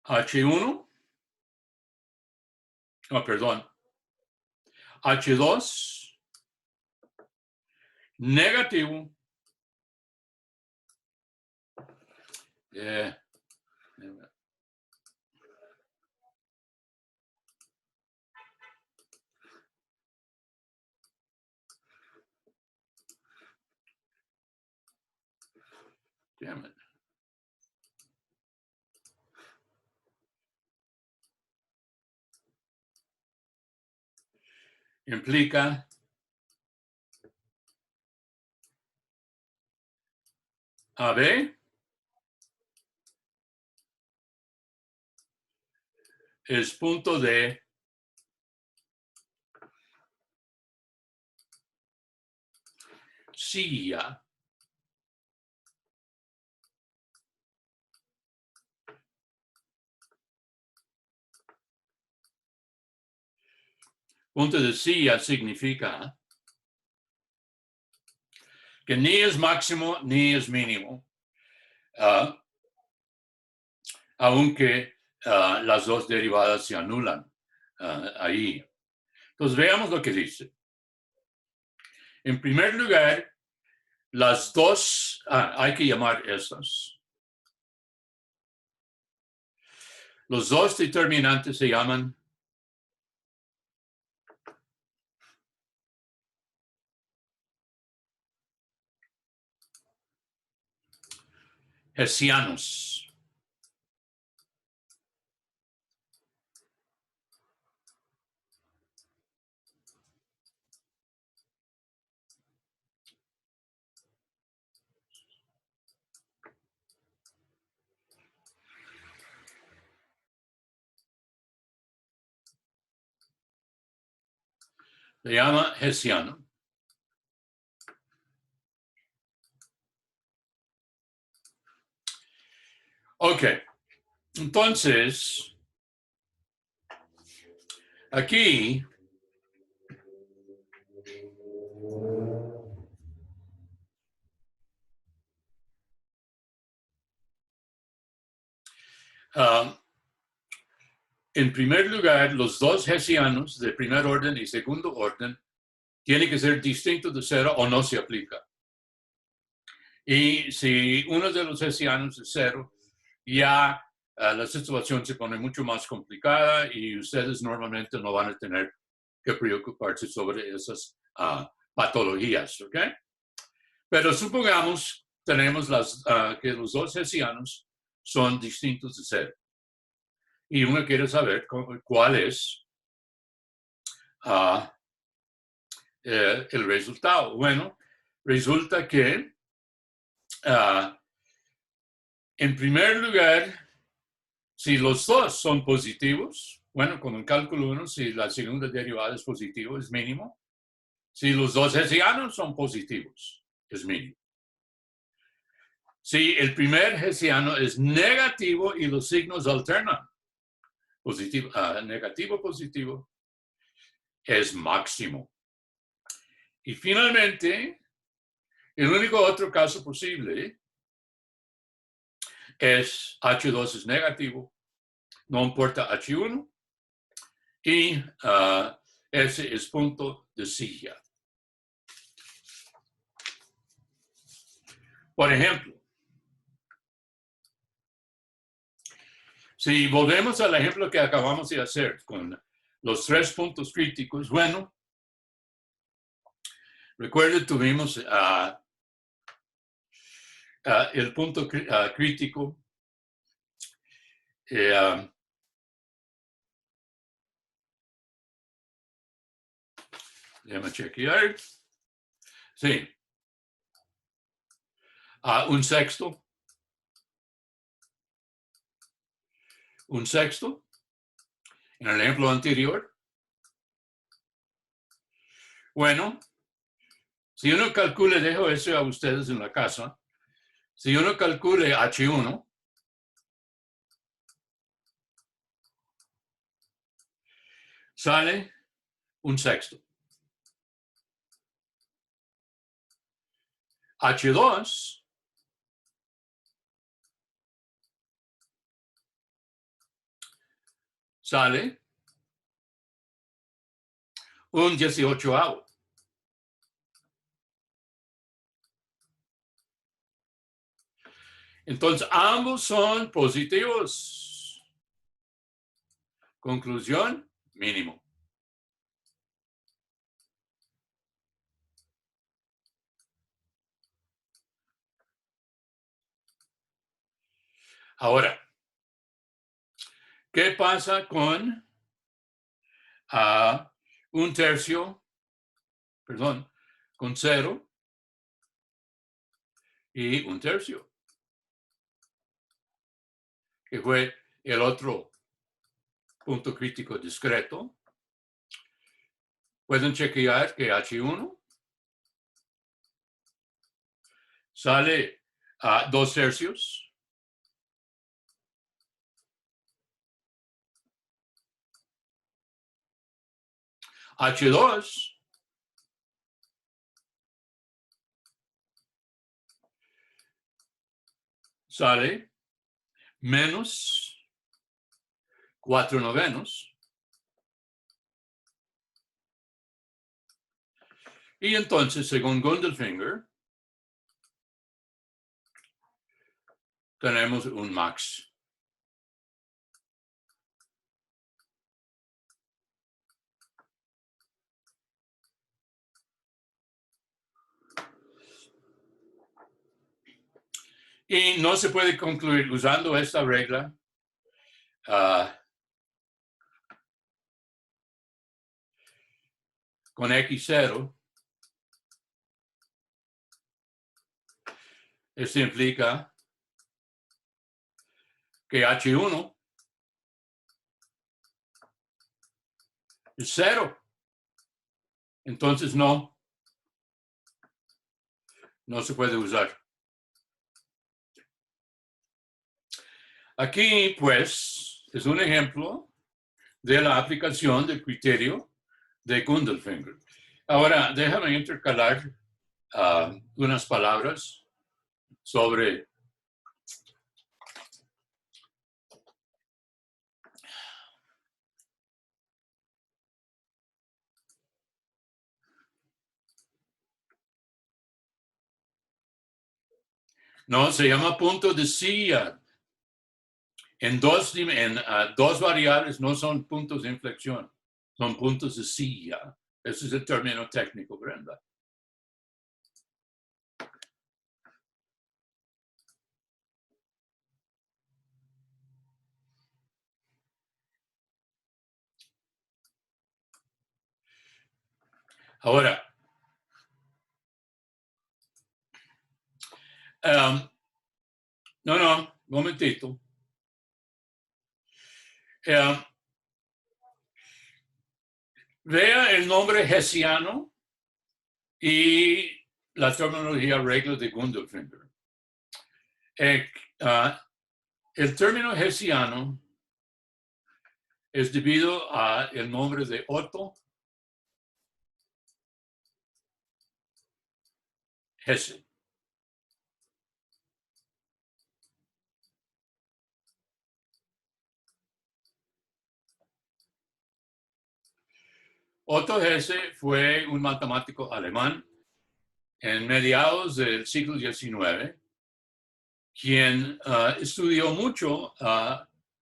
H1, oh, perdón, H2 negativo. Yeah. Damn it. Implica AB es punto de silla punto de silla significa que ni es máximo ni es mínimo, aunque las dos derivadas se anulan ahí. Entonces veamos lo que dice. En primer lugar, las dos, hay que llamar estas. Los dos determinantes se llaman hessianos. Se llama hessiano. Ok, entonces, aquí en primer lugar, los dos hessianos de primer orden y segundo orden tienen que ser distintos de cero o no se aplica. Y si uno de los hessianos es cero, ya la situación se pone mucho más complicada y ustedes normalmente no van a tener que preocuparse sobre esas patologías, ¿ok? Pero supongamos tenemos que los dos hessianos son distintos de cero. Y uno quiere saber cuál es el resultado. Bueno, resulta que en primer lugar, si los dos son positivos, bueno, con el cálculo 1, si la segunda derivada es positivo, es mínimo. Si los dos hessianos son positivos, es mínimo. Si el primer hessiano es negativo y los signos alternan, positivo, negativo, positivo, es máximo. Y finalmente, el único otro caso posible es H2 es negativo, no importa H1, y ese es punto de silla. Por ejemplo, si volvemos al ejemplo que acabamos de hacer con los 3 puntos críticos, bueno, recuerden, tuvimos el punto crítico. Déjame chequear. Sí. Un sexto. Un sexto. En el ejemplo anterior. Bueno, si uno calcule, dejo eso a ustedes en la casa. Si uno calcule H1, sale un sexto. H2 sale un 18avo. Entonces, ambos son positivos. Conclusión, mínimo. Ahora, ¿qué pasa con un tercio? Perdón, con 0 y un tercio, que fue el otro punto crítico discreto. Pueden chequear que H1 sale a 2 tercios. H2 sale menos 4/9. Y entonces, según Gundelfinger, tenemos un max. Y no se puede concluir usando esta regla con X0. Esto implica que H1 es 0. Entonces no se puede usar. Aquí, pues, es un ejemplo de la aplicación del criterio de Gundelfinger. Ahora, déjame intercalar unas palabras sobre no, se llama punto de silla. En dos variables no son puntos de inflexión, son puntos de silla. Ese es el término técnico, Brenda. Ahora, momentito. Vea el nombre hessiano y la terminología regla de Gundelfinger. El término hessiano es debido al nombre de Otto Hesse. Otto Hesse fue un matemático alemán en mediados del siglo XIX, quien estudió mucho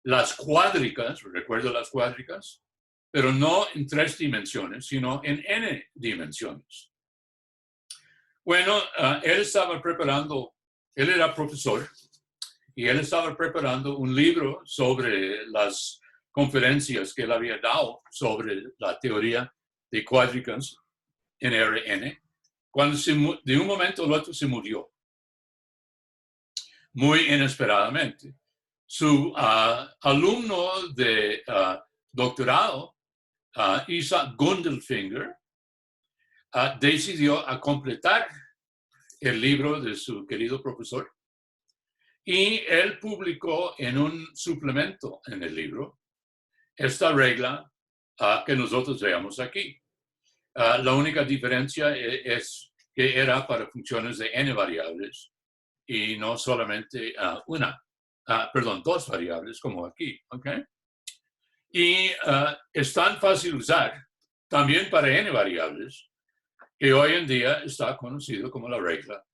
las cuádricas, recuerdo las cuádricas, pero no en 3 dimensiones, sino en n dimensiones. Bueno, él era profesor, y él estaba preparando un libro sobre las conferencias que él había dado sobre la teoría de cuádricas en Rn, cuando de un momento al otro se murió, muy inesperadamente. Su alumno de doctorado, Isaac Gundelfinger, decidió completar el libro de su querido profesor, y él publicó en un suplemento en el libro esta regla que nosotros veamos aquí. La única diferencia es que era para funciones de n variables y no solamente dos variables como aquí. ¿Okay? Y es tan fácil usar también para n variables que hoy en día está conocido como la regla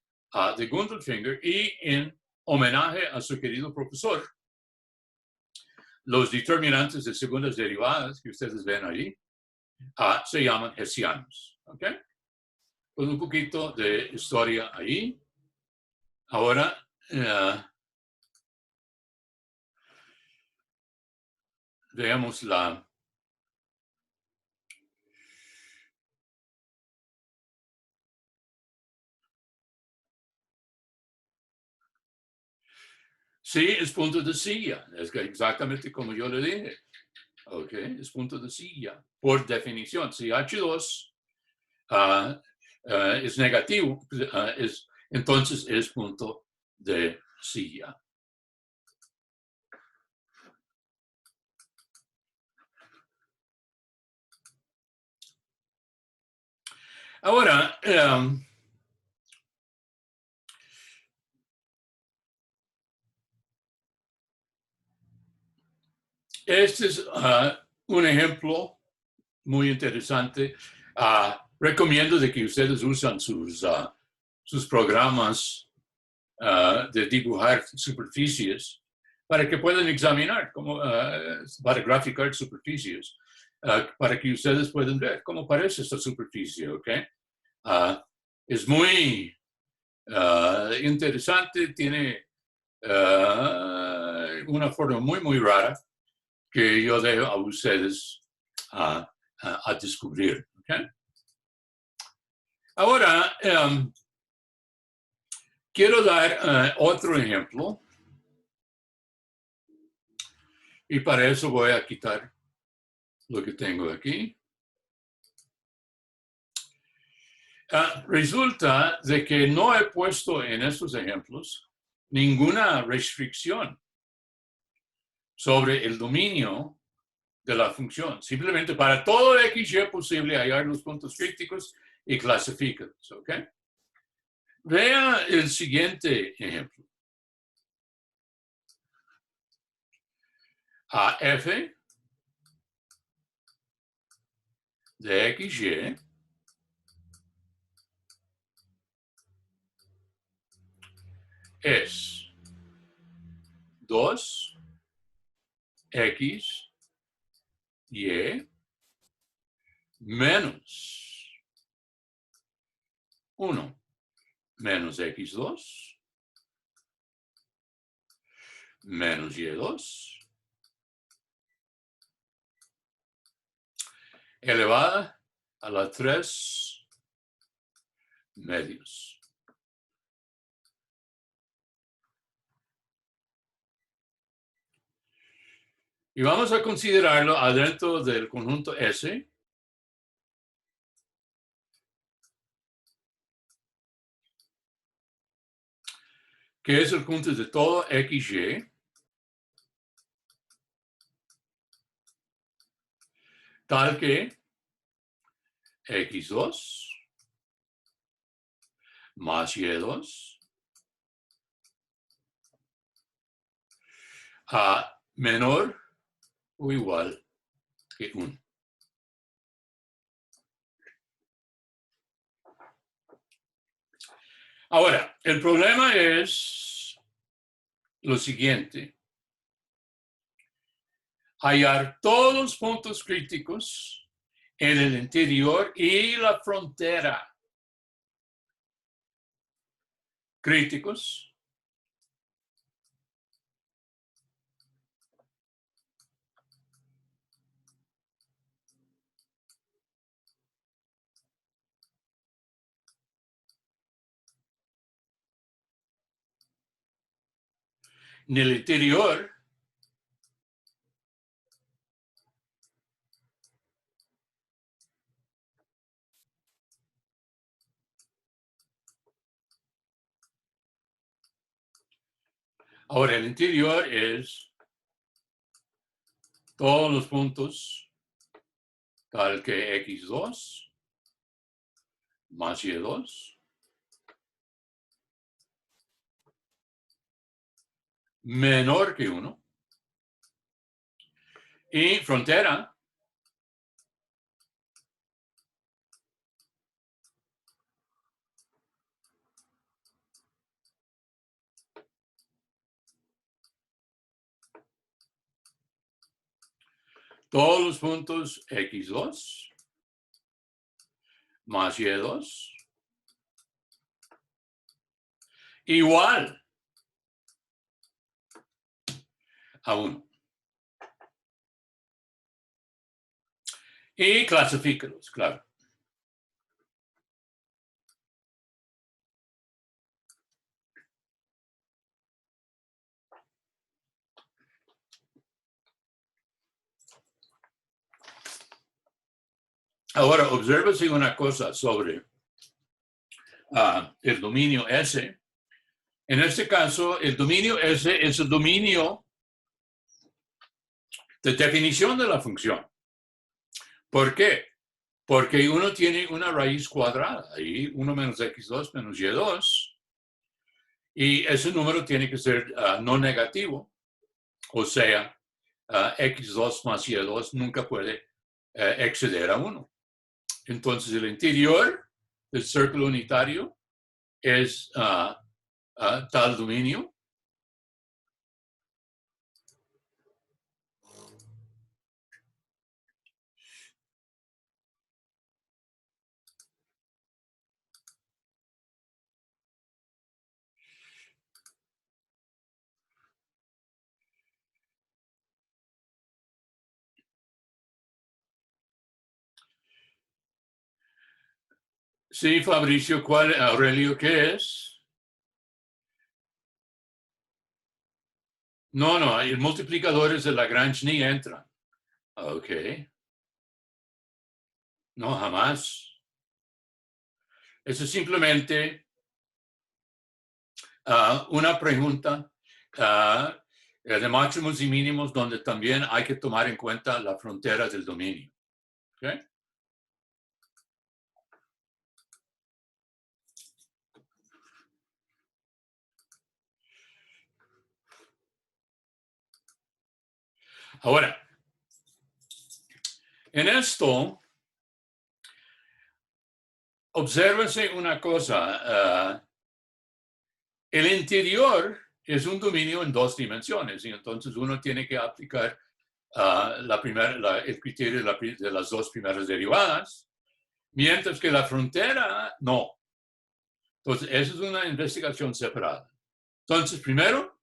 de Gundelfinger, y en homenaje a su querido profesor, los determinantes de segundas derivadas que ustedes ven ahí se llaman hessianos. ¿Okay? Pues un poquito de historia ahí. Ahora, veamos la... Sí, es punto de silla. Es exactamente como yo le dije. Ok, es punto de silla. Por definición, si H2 es negativo, entonces es punto de silla. Ahora, este es un ejemplo muy interesante. Recomiendo de que ustedes usen sus programas de dibujar superficies para que puedan examinar, para graficar superficies, para que ustedes puedan ver cómo parece esta superficie, ¿ok? Es muy interesante, tiene una forma muy, muy rara que yo dejo a ustedes a descubrir, ¿ok? Ahora, quiero dar otro ejemplo. Y para eso voy a quitar lo que tengo aquí. Resulta de que no he puesto en estos ejemplos ninguna restricción sobre el dominio de la función. Simplemente para todo XY posible hallar los puntos críticos y clasificarlos, ¿ok? Vea el siguiente ejemplo. A f de XY es 2x y menos 1 menos x2 menos y2 elevada a la 3 medios. Y vamos a considerarlo adentro del conjunto S, que es el conjunto de todo XY, tal que X2 más Y2 a menor o igual que 1. Ahora, el problema es lo siguiente. Hallar todos los puntos críticos en el interior y la frontera. Críticos en el interior ahora el interior es todos los puntos tal que X2 más Y2 menor que 1 y frontera todos los puntos X2 más Y2 igual a 1. Y clasifícalos, claro. Ahora, obsérvese una cosa sobre el dominio S. En este caso, el dominio S es el dominio de definición de la función. ¿Por qué? Porque uno tiene una raíz cuadrada, ahí 1 menos x2 menos y2, y ese número tiene que ser no negativo, o sea, x2 más y2 nunca puede exceder a 1. Entonces, el interior del círculo unitario es tal dominio. Sí, Fabricio, ¿cuál, Aurelio, qué es? No, el multiplicador es de Lagrange ni entra. Ok. No, jamás. Eso es simplemente una pregunta de máximos y mínimos donde también hay que tomar en cuenta la frontera del dominio. ¿Okay? Ahora, en esto, obsérvese una cosa. El interior es un dominio en 2 dimensiones y entonces uno tiene que aplicar el criterio de las 2 primeras derivadas, mientras que la frontera no. Entonces, esa es una investigación separada. Entonces, primero,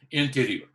interior.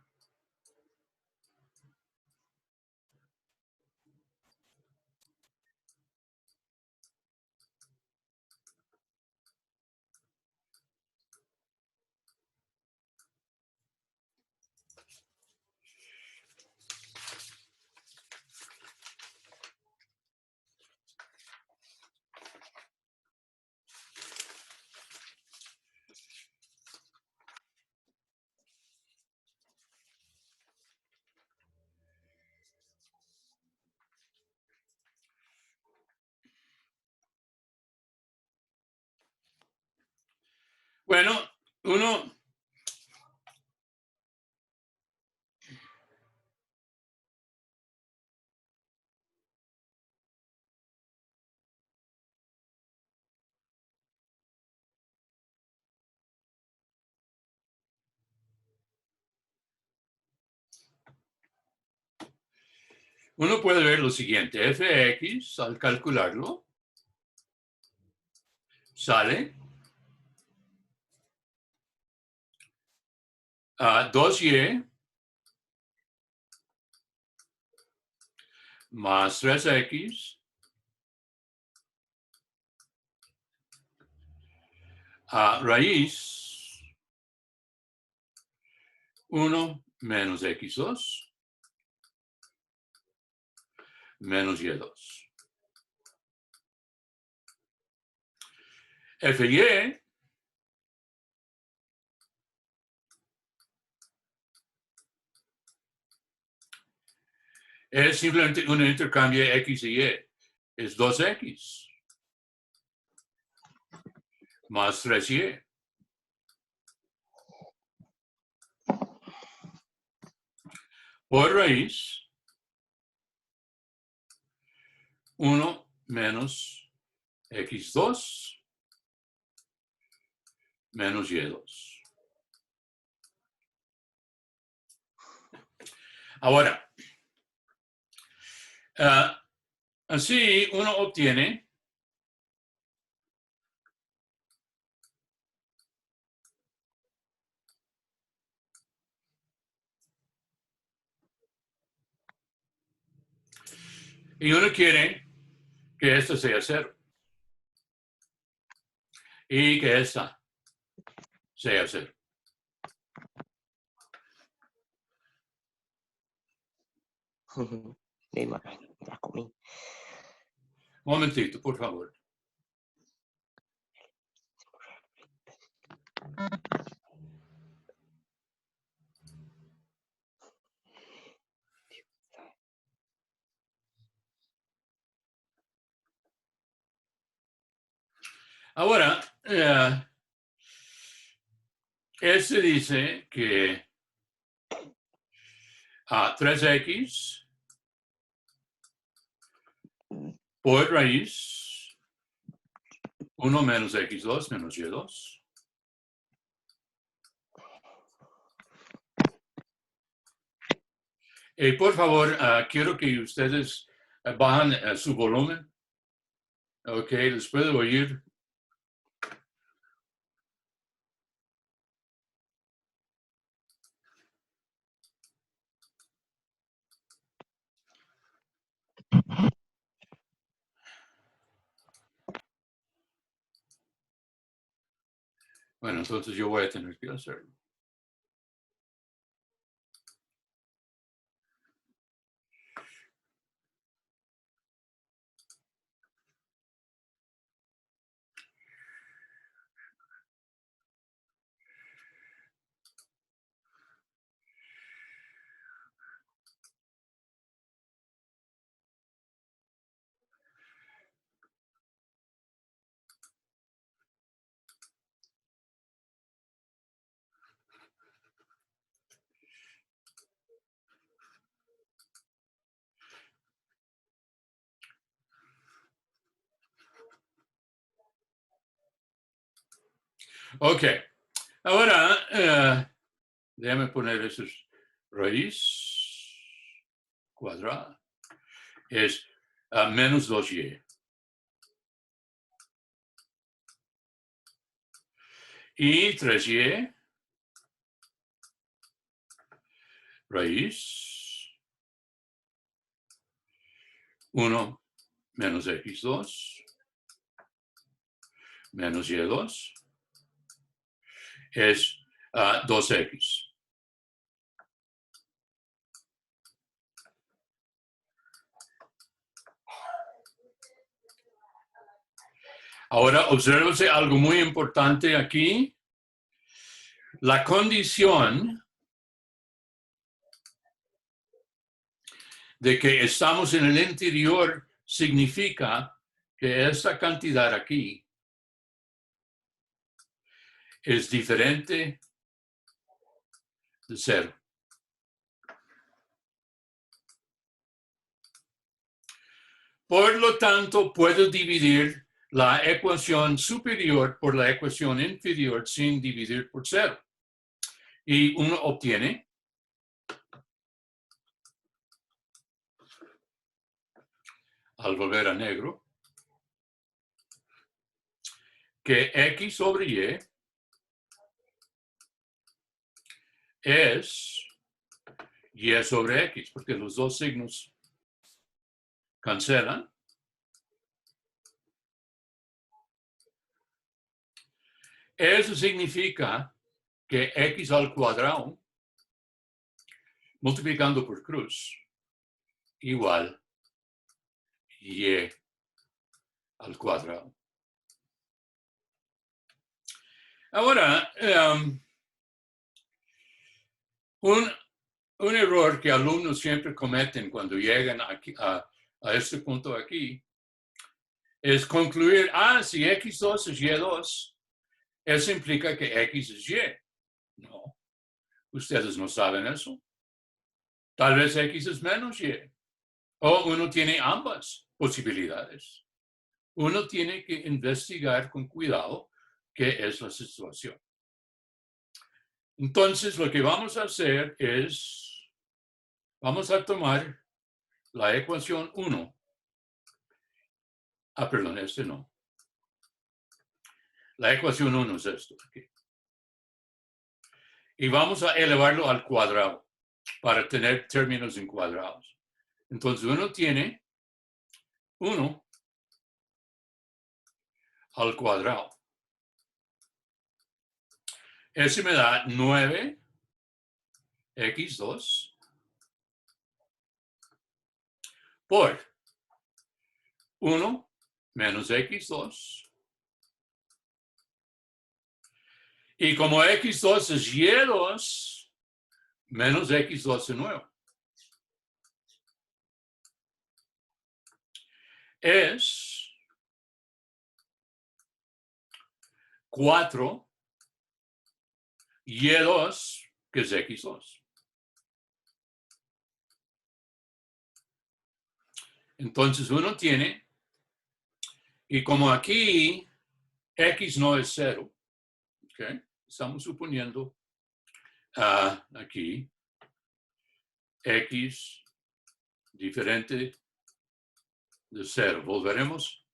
Bueno, uno puede ver lo siguiente. Fx, al calcularlo, sale a 2y más 3x a raíz 1 menos x2 menos y2. Fy es simplemente un intercambio de x y y. Es 2x más 3y. Por raíz 1 menos x2 menos y2. Ahora, así uno obtiene Y uno quiere que esto sea 0. Y que esta sea 0.
Me la comí.
Momentito, por favor. Ahora, este dice que 3x por raíz 1 menos x2 menos y2. Por favor, quiero que ustedes bajen su volumen. Ok, les puedo oír. Bueno, entonces yo voy a tener que hacerlo. Ok, ahora déjame poner eso. Raíz cuadrada es menos 2y. Y 3y raíz 1 menos x2 menos y2 es 2x. Ahora, obsérvese algo muy importante aquí. La condición de que estamos en el interior significa que esta cantidad aquí es diferente de 0. Por lo tanto, puedo dividir la ecuación superior por la ecuación inferior sin dividir por 0. Y uno obtiene al volver a negro que x sobre y es y sobre x, porque los dos signos cancelan. Eso significa que x al cuadrado multiplicando por cruz igual y al cuadrado. Ahora, un error que alumnos siempre cometen cuando llegan aquí, a este punto aquí es concluir, si x2 es y2, eso implica que x es y. No, ustedes no saben eso. Tal vez x es menos y. O uno tiene ambas posibilidades. Uno tiene que investigar con cuidado qué es la situación. Entonces, lo que vamos a hacer es, vamos a tomar la ecuación 1. Perdón, este no. La ecuación 1 es esto aquí. Y vamos a elevarlo al cuadrado para tener términos encuadrados. Entonces, uno tiene 1 al cuadrado. Ese me da 9x2 por 1 menos x2. Y como x2 es y2 menos x2 de nuevo. Es 4 y2, que es x2. Entonces uno tiene, y como aquí x no es 0, ¿okay? Estamos suponiendo aquí x diferente de 0. Volveremos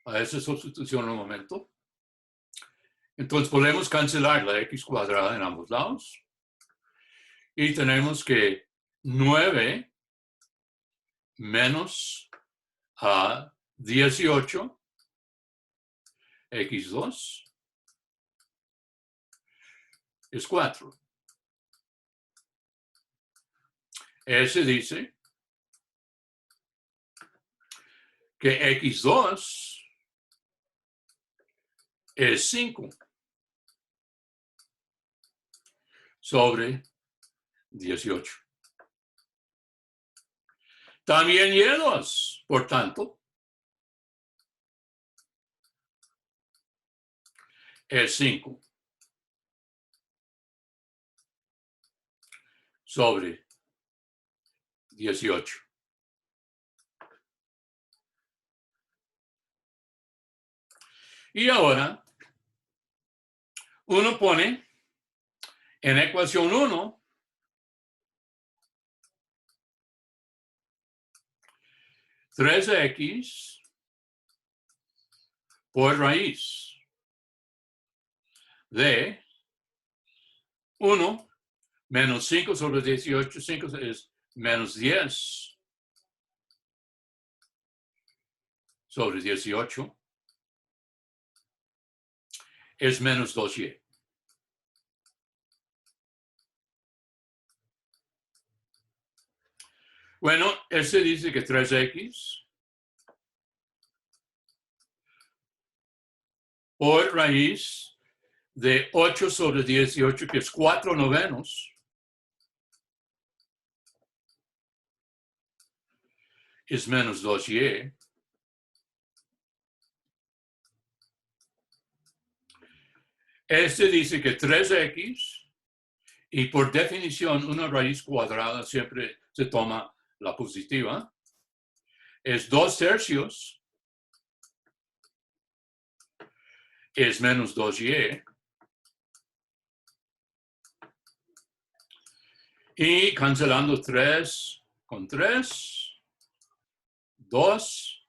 a esa sustitución en un momento. Entonces podemos cancelar la x cuadrada en ambos lados. Y tenemos que 9 menos 18 x2 es 4. Ese dice que x2 es 5 sobre 18. También y2, por tanto, es 5 sobre 18. Y ahora, uno pone en ecuación 1 3x por raíz de 1 menos 5 sobre 18, 5 es menos 10 sobre 18, es menos 2y. Bueno, este dice que 3x por raíz de 8 sobre 18, que es 4/9, es menos 2y. Este dice que 3x, y por definición una raíz cuadrada siempre se toma la positiva, es 2/3, es menos 2y. Y cancelando 3 con 3, 2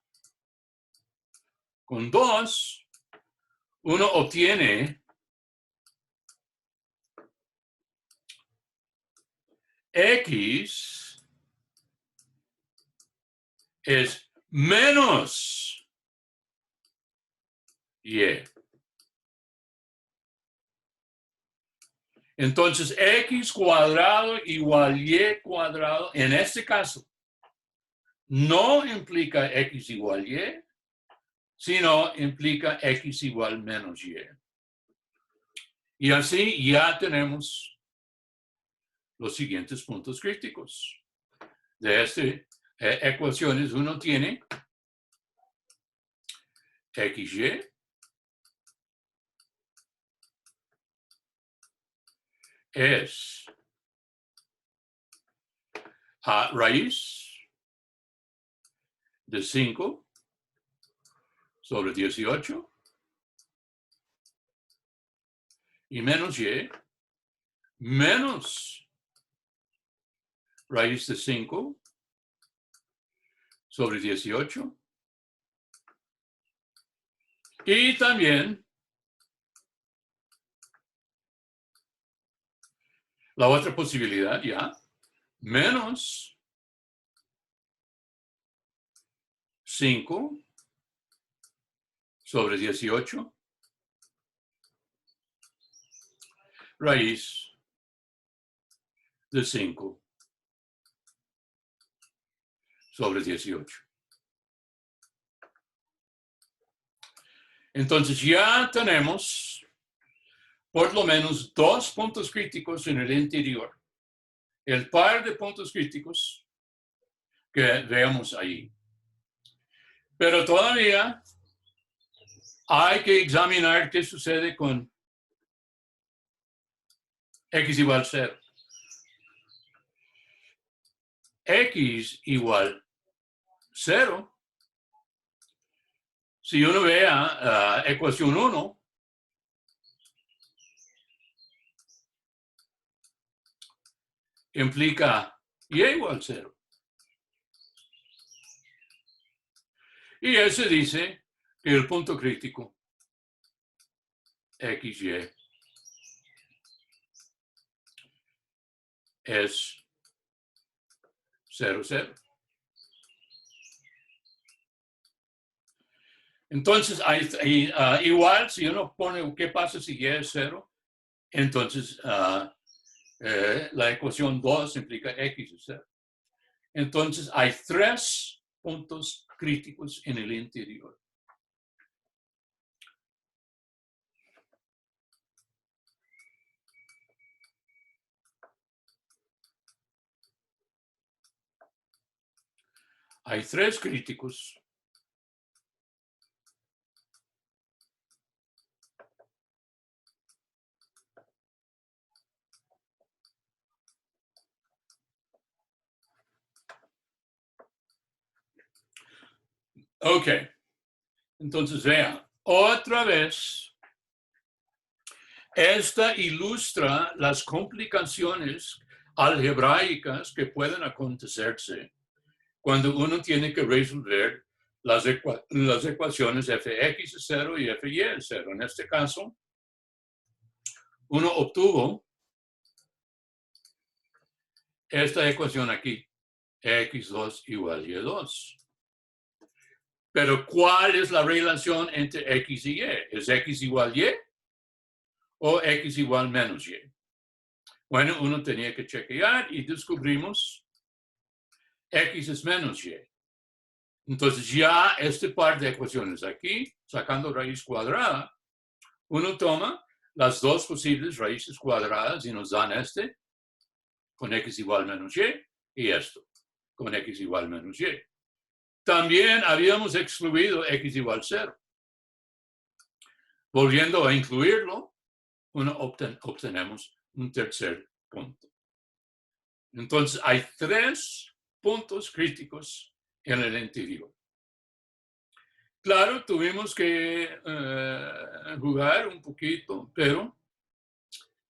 con 2, uno obtiene x es menos y. Entonces, x cuadrado igual y cuadrado, en este caso, no implica x igual y, sino implica x igual menos y. Y así ya tenemos los siguientes puntos críticos. De estas ecuaciones uno tiene xy es a raíz de 5 sobre 18 y menos y menos raíz de 5 sobre 18 y también la otra posibilidad menos 5 sobre 18 raíz de 5 sobre 18. Entonces ya tenemos por lo menos 2 puntos críticos en el interior. El par de puntos críticos que veamos ahí. Pero todavía hay que examinar qué sucede con x igual 0. X igual 0. Si uno vea ecuación 1, implica y igual 0. Y ese dice que el punto crítico XY es 0, 0. Entonces, igual, si uno pone qué pasa si Y es 0, entonces la ecuación 2 implica X es 0. Entonces, hay 3 puntos críticos en el interior. Hay 3 críticos. Ok. Entonces, vean, otra vez, esta ilustra las complicaciones algebraicas que pueden acontecerse cuando uno tiene que resolver las ecuaciones fx es 0 y fy es 0. En este caso, uno obtuvo esta ecuación aquí, x2 igual y2. Pero, ¿cuál es la relación entre x y y? ¿Es x igual y o x igual menos y? Bueno, uno tenía que chequear y descubrimos x es menos y. Entonces ya este par de ecuaciones aquí, sacando raíz cuadrada, uno toma las 2 posibles raíces cuadradas y nos dan este con x igual menos y esto con x igual menos y. También habíamos excluido x igual 0. Volviendo a incluirlo, obtenemos un tercer punto. Entonces hay 3 puntos críticos en el interior. Claro, tuvimos que jugar un poquito, pero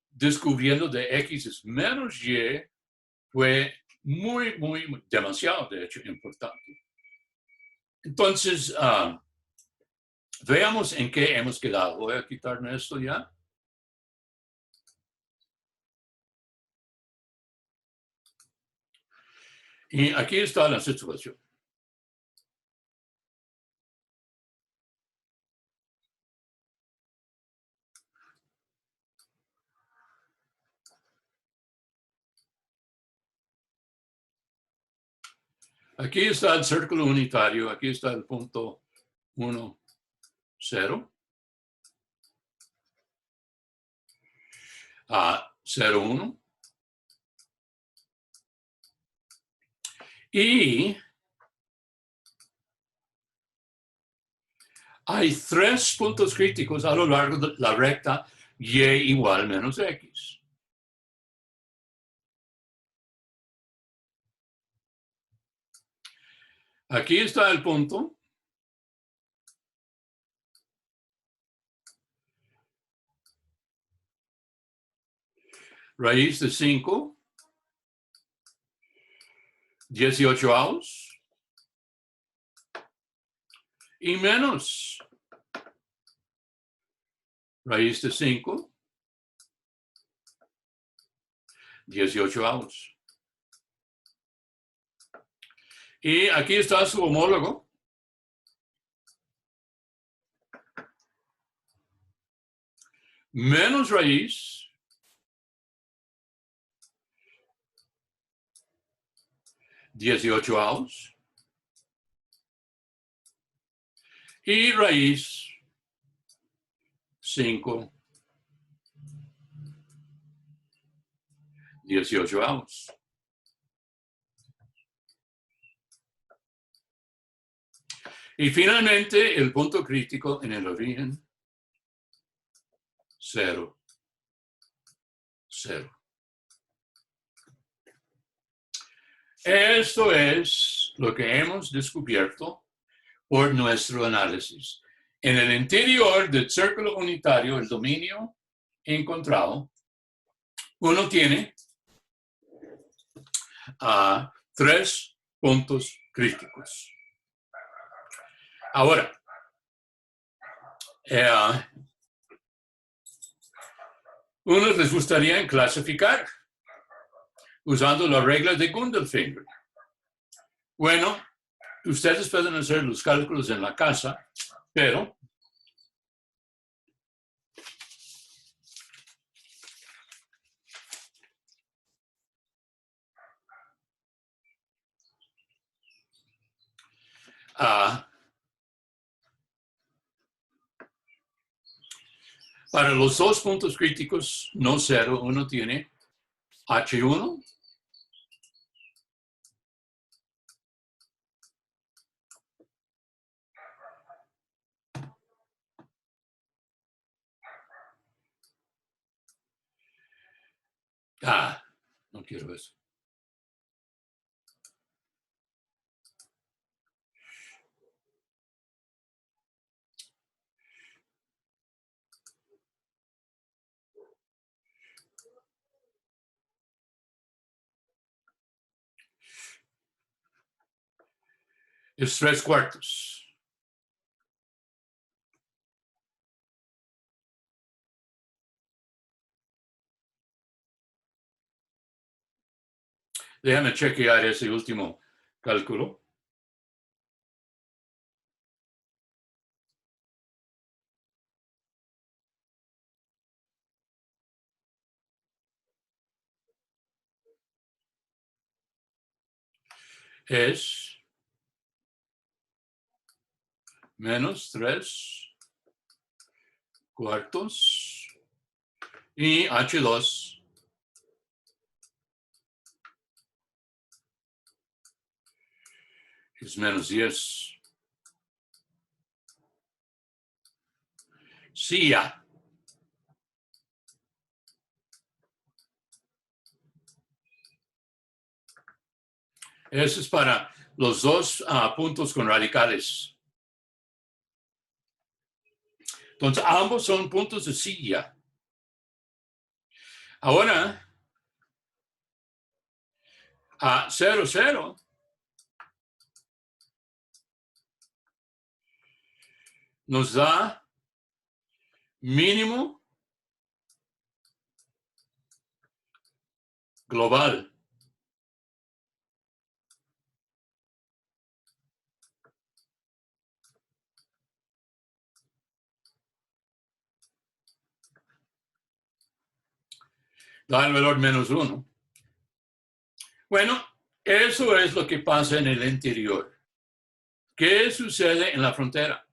descubriendo de x es menos y fue muy, demasiado, de hecho, importante. Entonces, veamos en qué hemos quedado. Voy a quitarme esto ya. Y aquí está la situación. Aquí está el círculo unitario, aquí está el punto 1, 0. 0, 1. Y hay 3 puntos críticos a lo largo de la recta y igual menos x. Aquí está el punto. Raíz de 5, 18avos. Y menos raíz de 5, 18avos. Y aquí está su homólogo, menos raíz (18avos) y raíz 5 (18avos). Y finalmente, el punto crítico en el origen, 0, 0. Esto es lo que hemos descubierto por nuestro análisis. En el interior del círculo unitario, el dominio encontrado, uno tiene 3 puntos críticos. Ahora, uno les gustaría clasificar usando la regla de Gundelfinger. Bueno, ustedes pueden hacer los cálculos en la casa, pero para los 2 puntos críticos, no 0, uno tiene H1 no quiero eso. Es 3/4. Déjame chequear ese último cálculo. Es menos 3/4 y H2 es menos 10. Sí, ya. Eso es para los 2 puntos con radicales. Entonces, ambos son puntos de silla. Ahora, 0, 0 nos da mínimo global. Da el valor menos 1. Bueno, eso es lo que pasa en el interior. ¿Qué sucede en la frontera?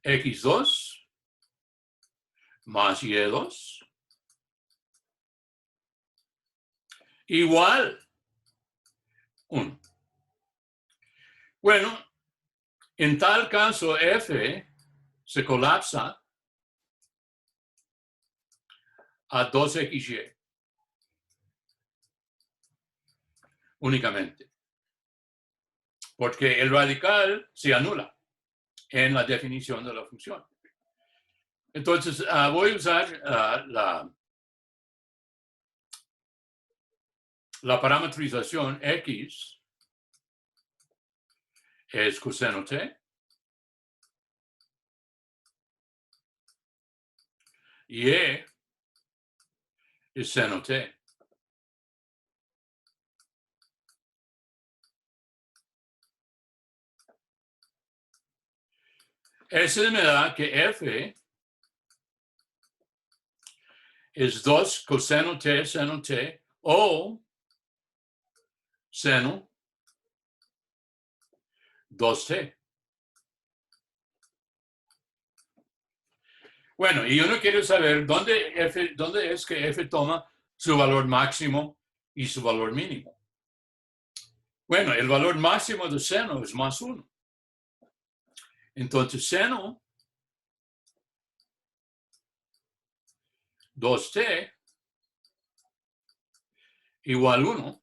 X2 más Y2 igual 1. Bueno, en tal caso F se colapsa a 2XY únicamente, porque el radical se anula en la definición de la función. Entonces, voy a usar la parametrización X es coseno T Y es seno t. Eso me da que f es 2 coseno t seno t o seno 2t. Bueno, y uno quiere saber dónde es que f toma su valor máximo y su valor mínimo. Bueno, el valor máximo de seno es más 1. Entonces, seno 2t igual 1.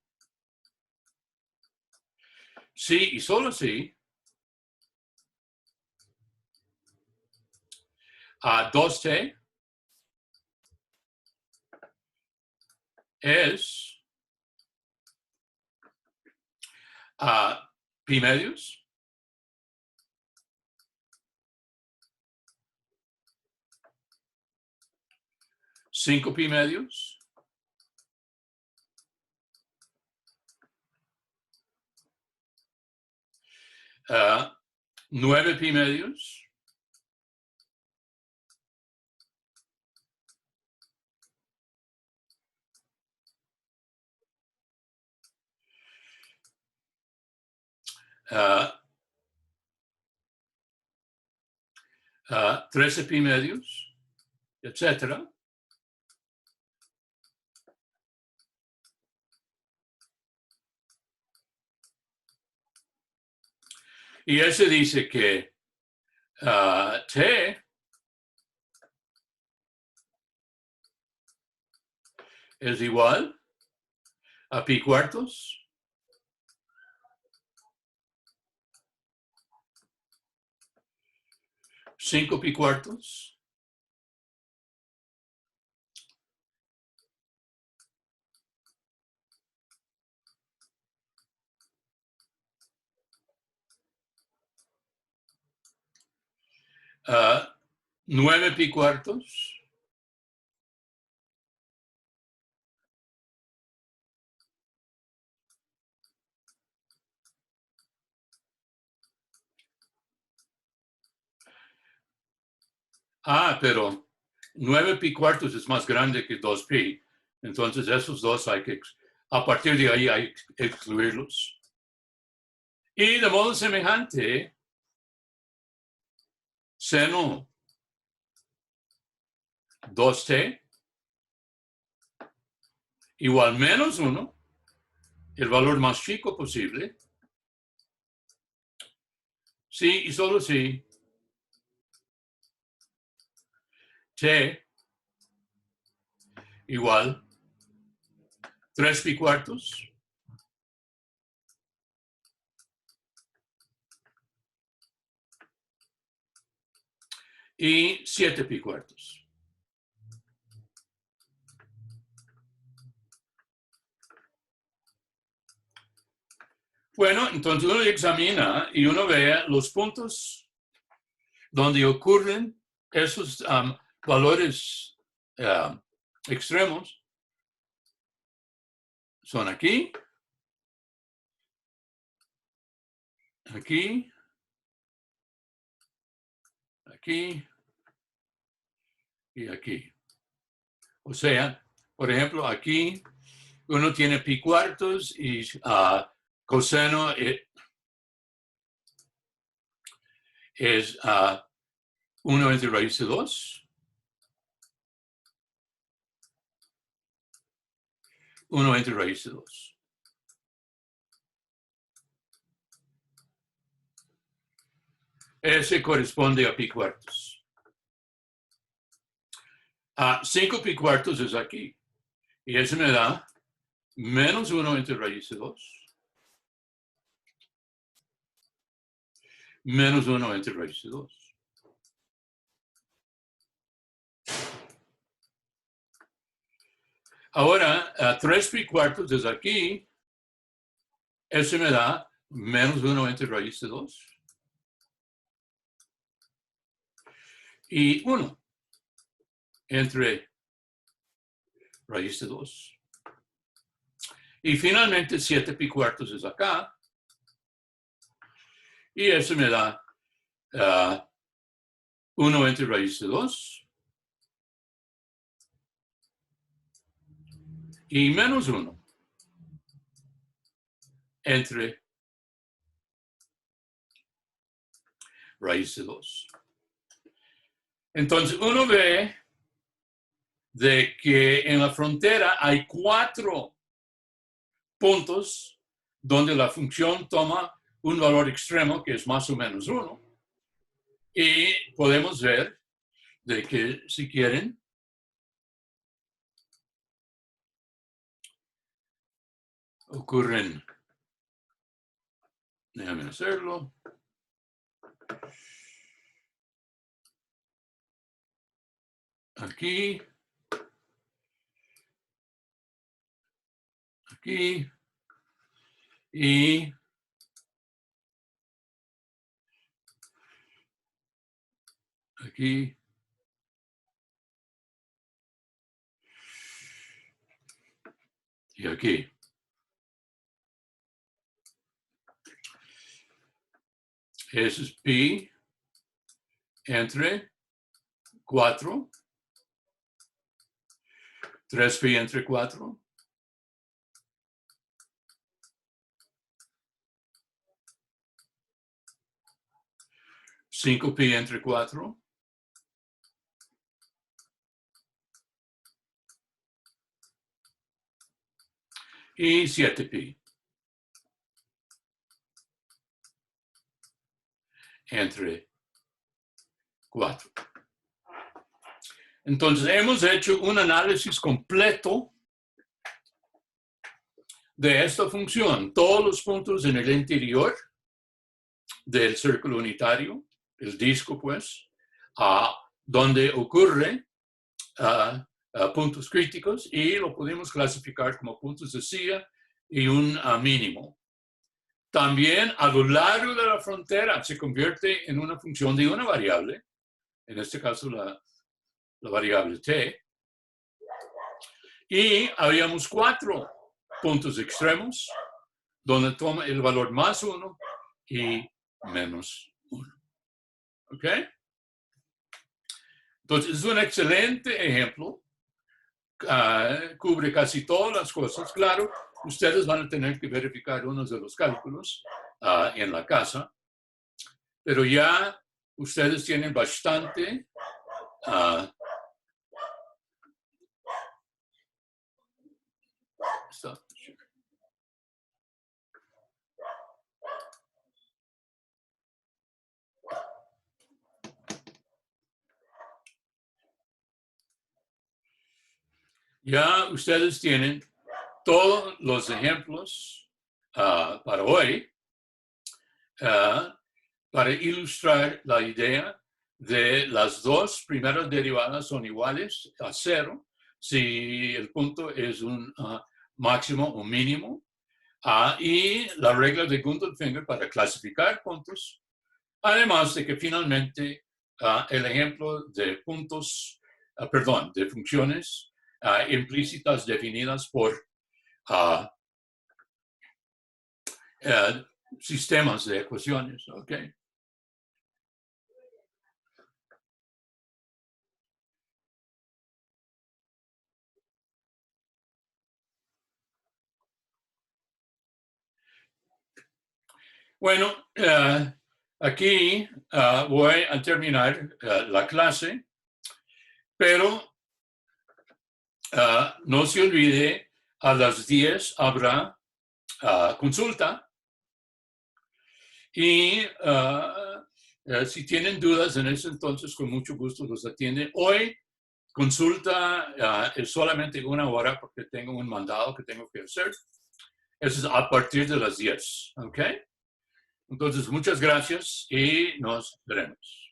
Sí y solo si a 2t es a pi medios cinco pi medios 9 pi medios 13 pi medios, etcétera. Y ese dice que t es igual a pi cuartos 5 pi cuartos uh, 9 pi cuartos pero 9 pi cuartos es más grande que 2 pi. Entonces esos dos a partir de ahí hay que excluirlos. Y de modo semejante, seno 2t igual menos 1, el valor más chico posible, sí y solo si t igual 3 pi cuartos y 7 pi cuartos. Bueno, entonces uno examina y uno ve los puntos donde ocurren esos valores extremos. Son aquí, aquí, aquí y aquí. O sea, por ejemplo, aquí uno tiene pi cuartos y coseno es 1 entre raíz de 2. 1 entre raíz de 2. Ese corresponde a pi cuartos. 5 pi cuartos es aquí. Y eso me da menos 1 entre raíz de 2. Menos 1 entre raíz de 2. Ahora, 3 pi cuartos es aquí. Eso me da menos 1 entre raíz de 2. Y 1. entre raíz de 2. Y finalmente 7 pi cuartos es acá. Y eso me da 1 entre raíz de 2. Y menos 1 entre raíz de 2. Entonces, uno ve de que en la frontera hay 4 puntos donde la función toma un valor extremo que es más o menos 1. Y podemos ver de que si quieren, ocurren, déjame hacerlo. Aquí, aquí y aquí. Y aquí. Eso es pi entre 4. 3 pi entre 4. 5 pi entre 4. Y 7 pi entre 4. Entonces, hemos hecho un análisis completo de esta función. Todos los puntos en el interior del círculo unitario, el disco, pues, donde ocurre puntos críticos, y lo podemos clasificar como puntos de silla y un mínimo. También a lo largo de la frontera se convierte en una función de una variable, en este caso la variable t, y habíamos 4 puntos extremos donde toma el valor más 1 y menos 1. ¿Ok? Entonces es un excelente ejemplo. Cubre casi todas las cosas. Claro, ustedes van a tener que verificar unos de los cálculos en la casa, pero ya ustedes tienen bastante ya ustedes tienen todos los ejemplos para hoy para ilustrar la idea de las dos primeras derivadas son iguales a 0 si el punto es un máximo o mínimo, y la regla de Gundelfinger para clasificar puntos, además de que finalmente el ejemplo de puntos, de funciones implícitas definidas por sistemas de ecuaciones, ¿ok? Bueno, aquí voy a terminar la clase, pero no se olvide, a las 10 habrá consulta. Y si tienen dudas en ese entonces, con mucho gusto los atienden. Hoy consulta es solamente 1 hora porque tengo un mandado que tengo que hacer. Eso es a partir de las 10, ¿ok? Entonces, muchas gracias y nos veremos.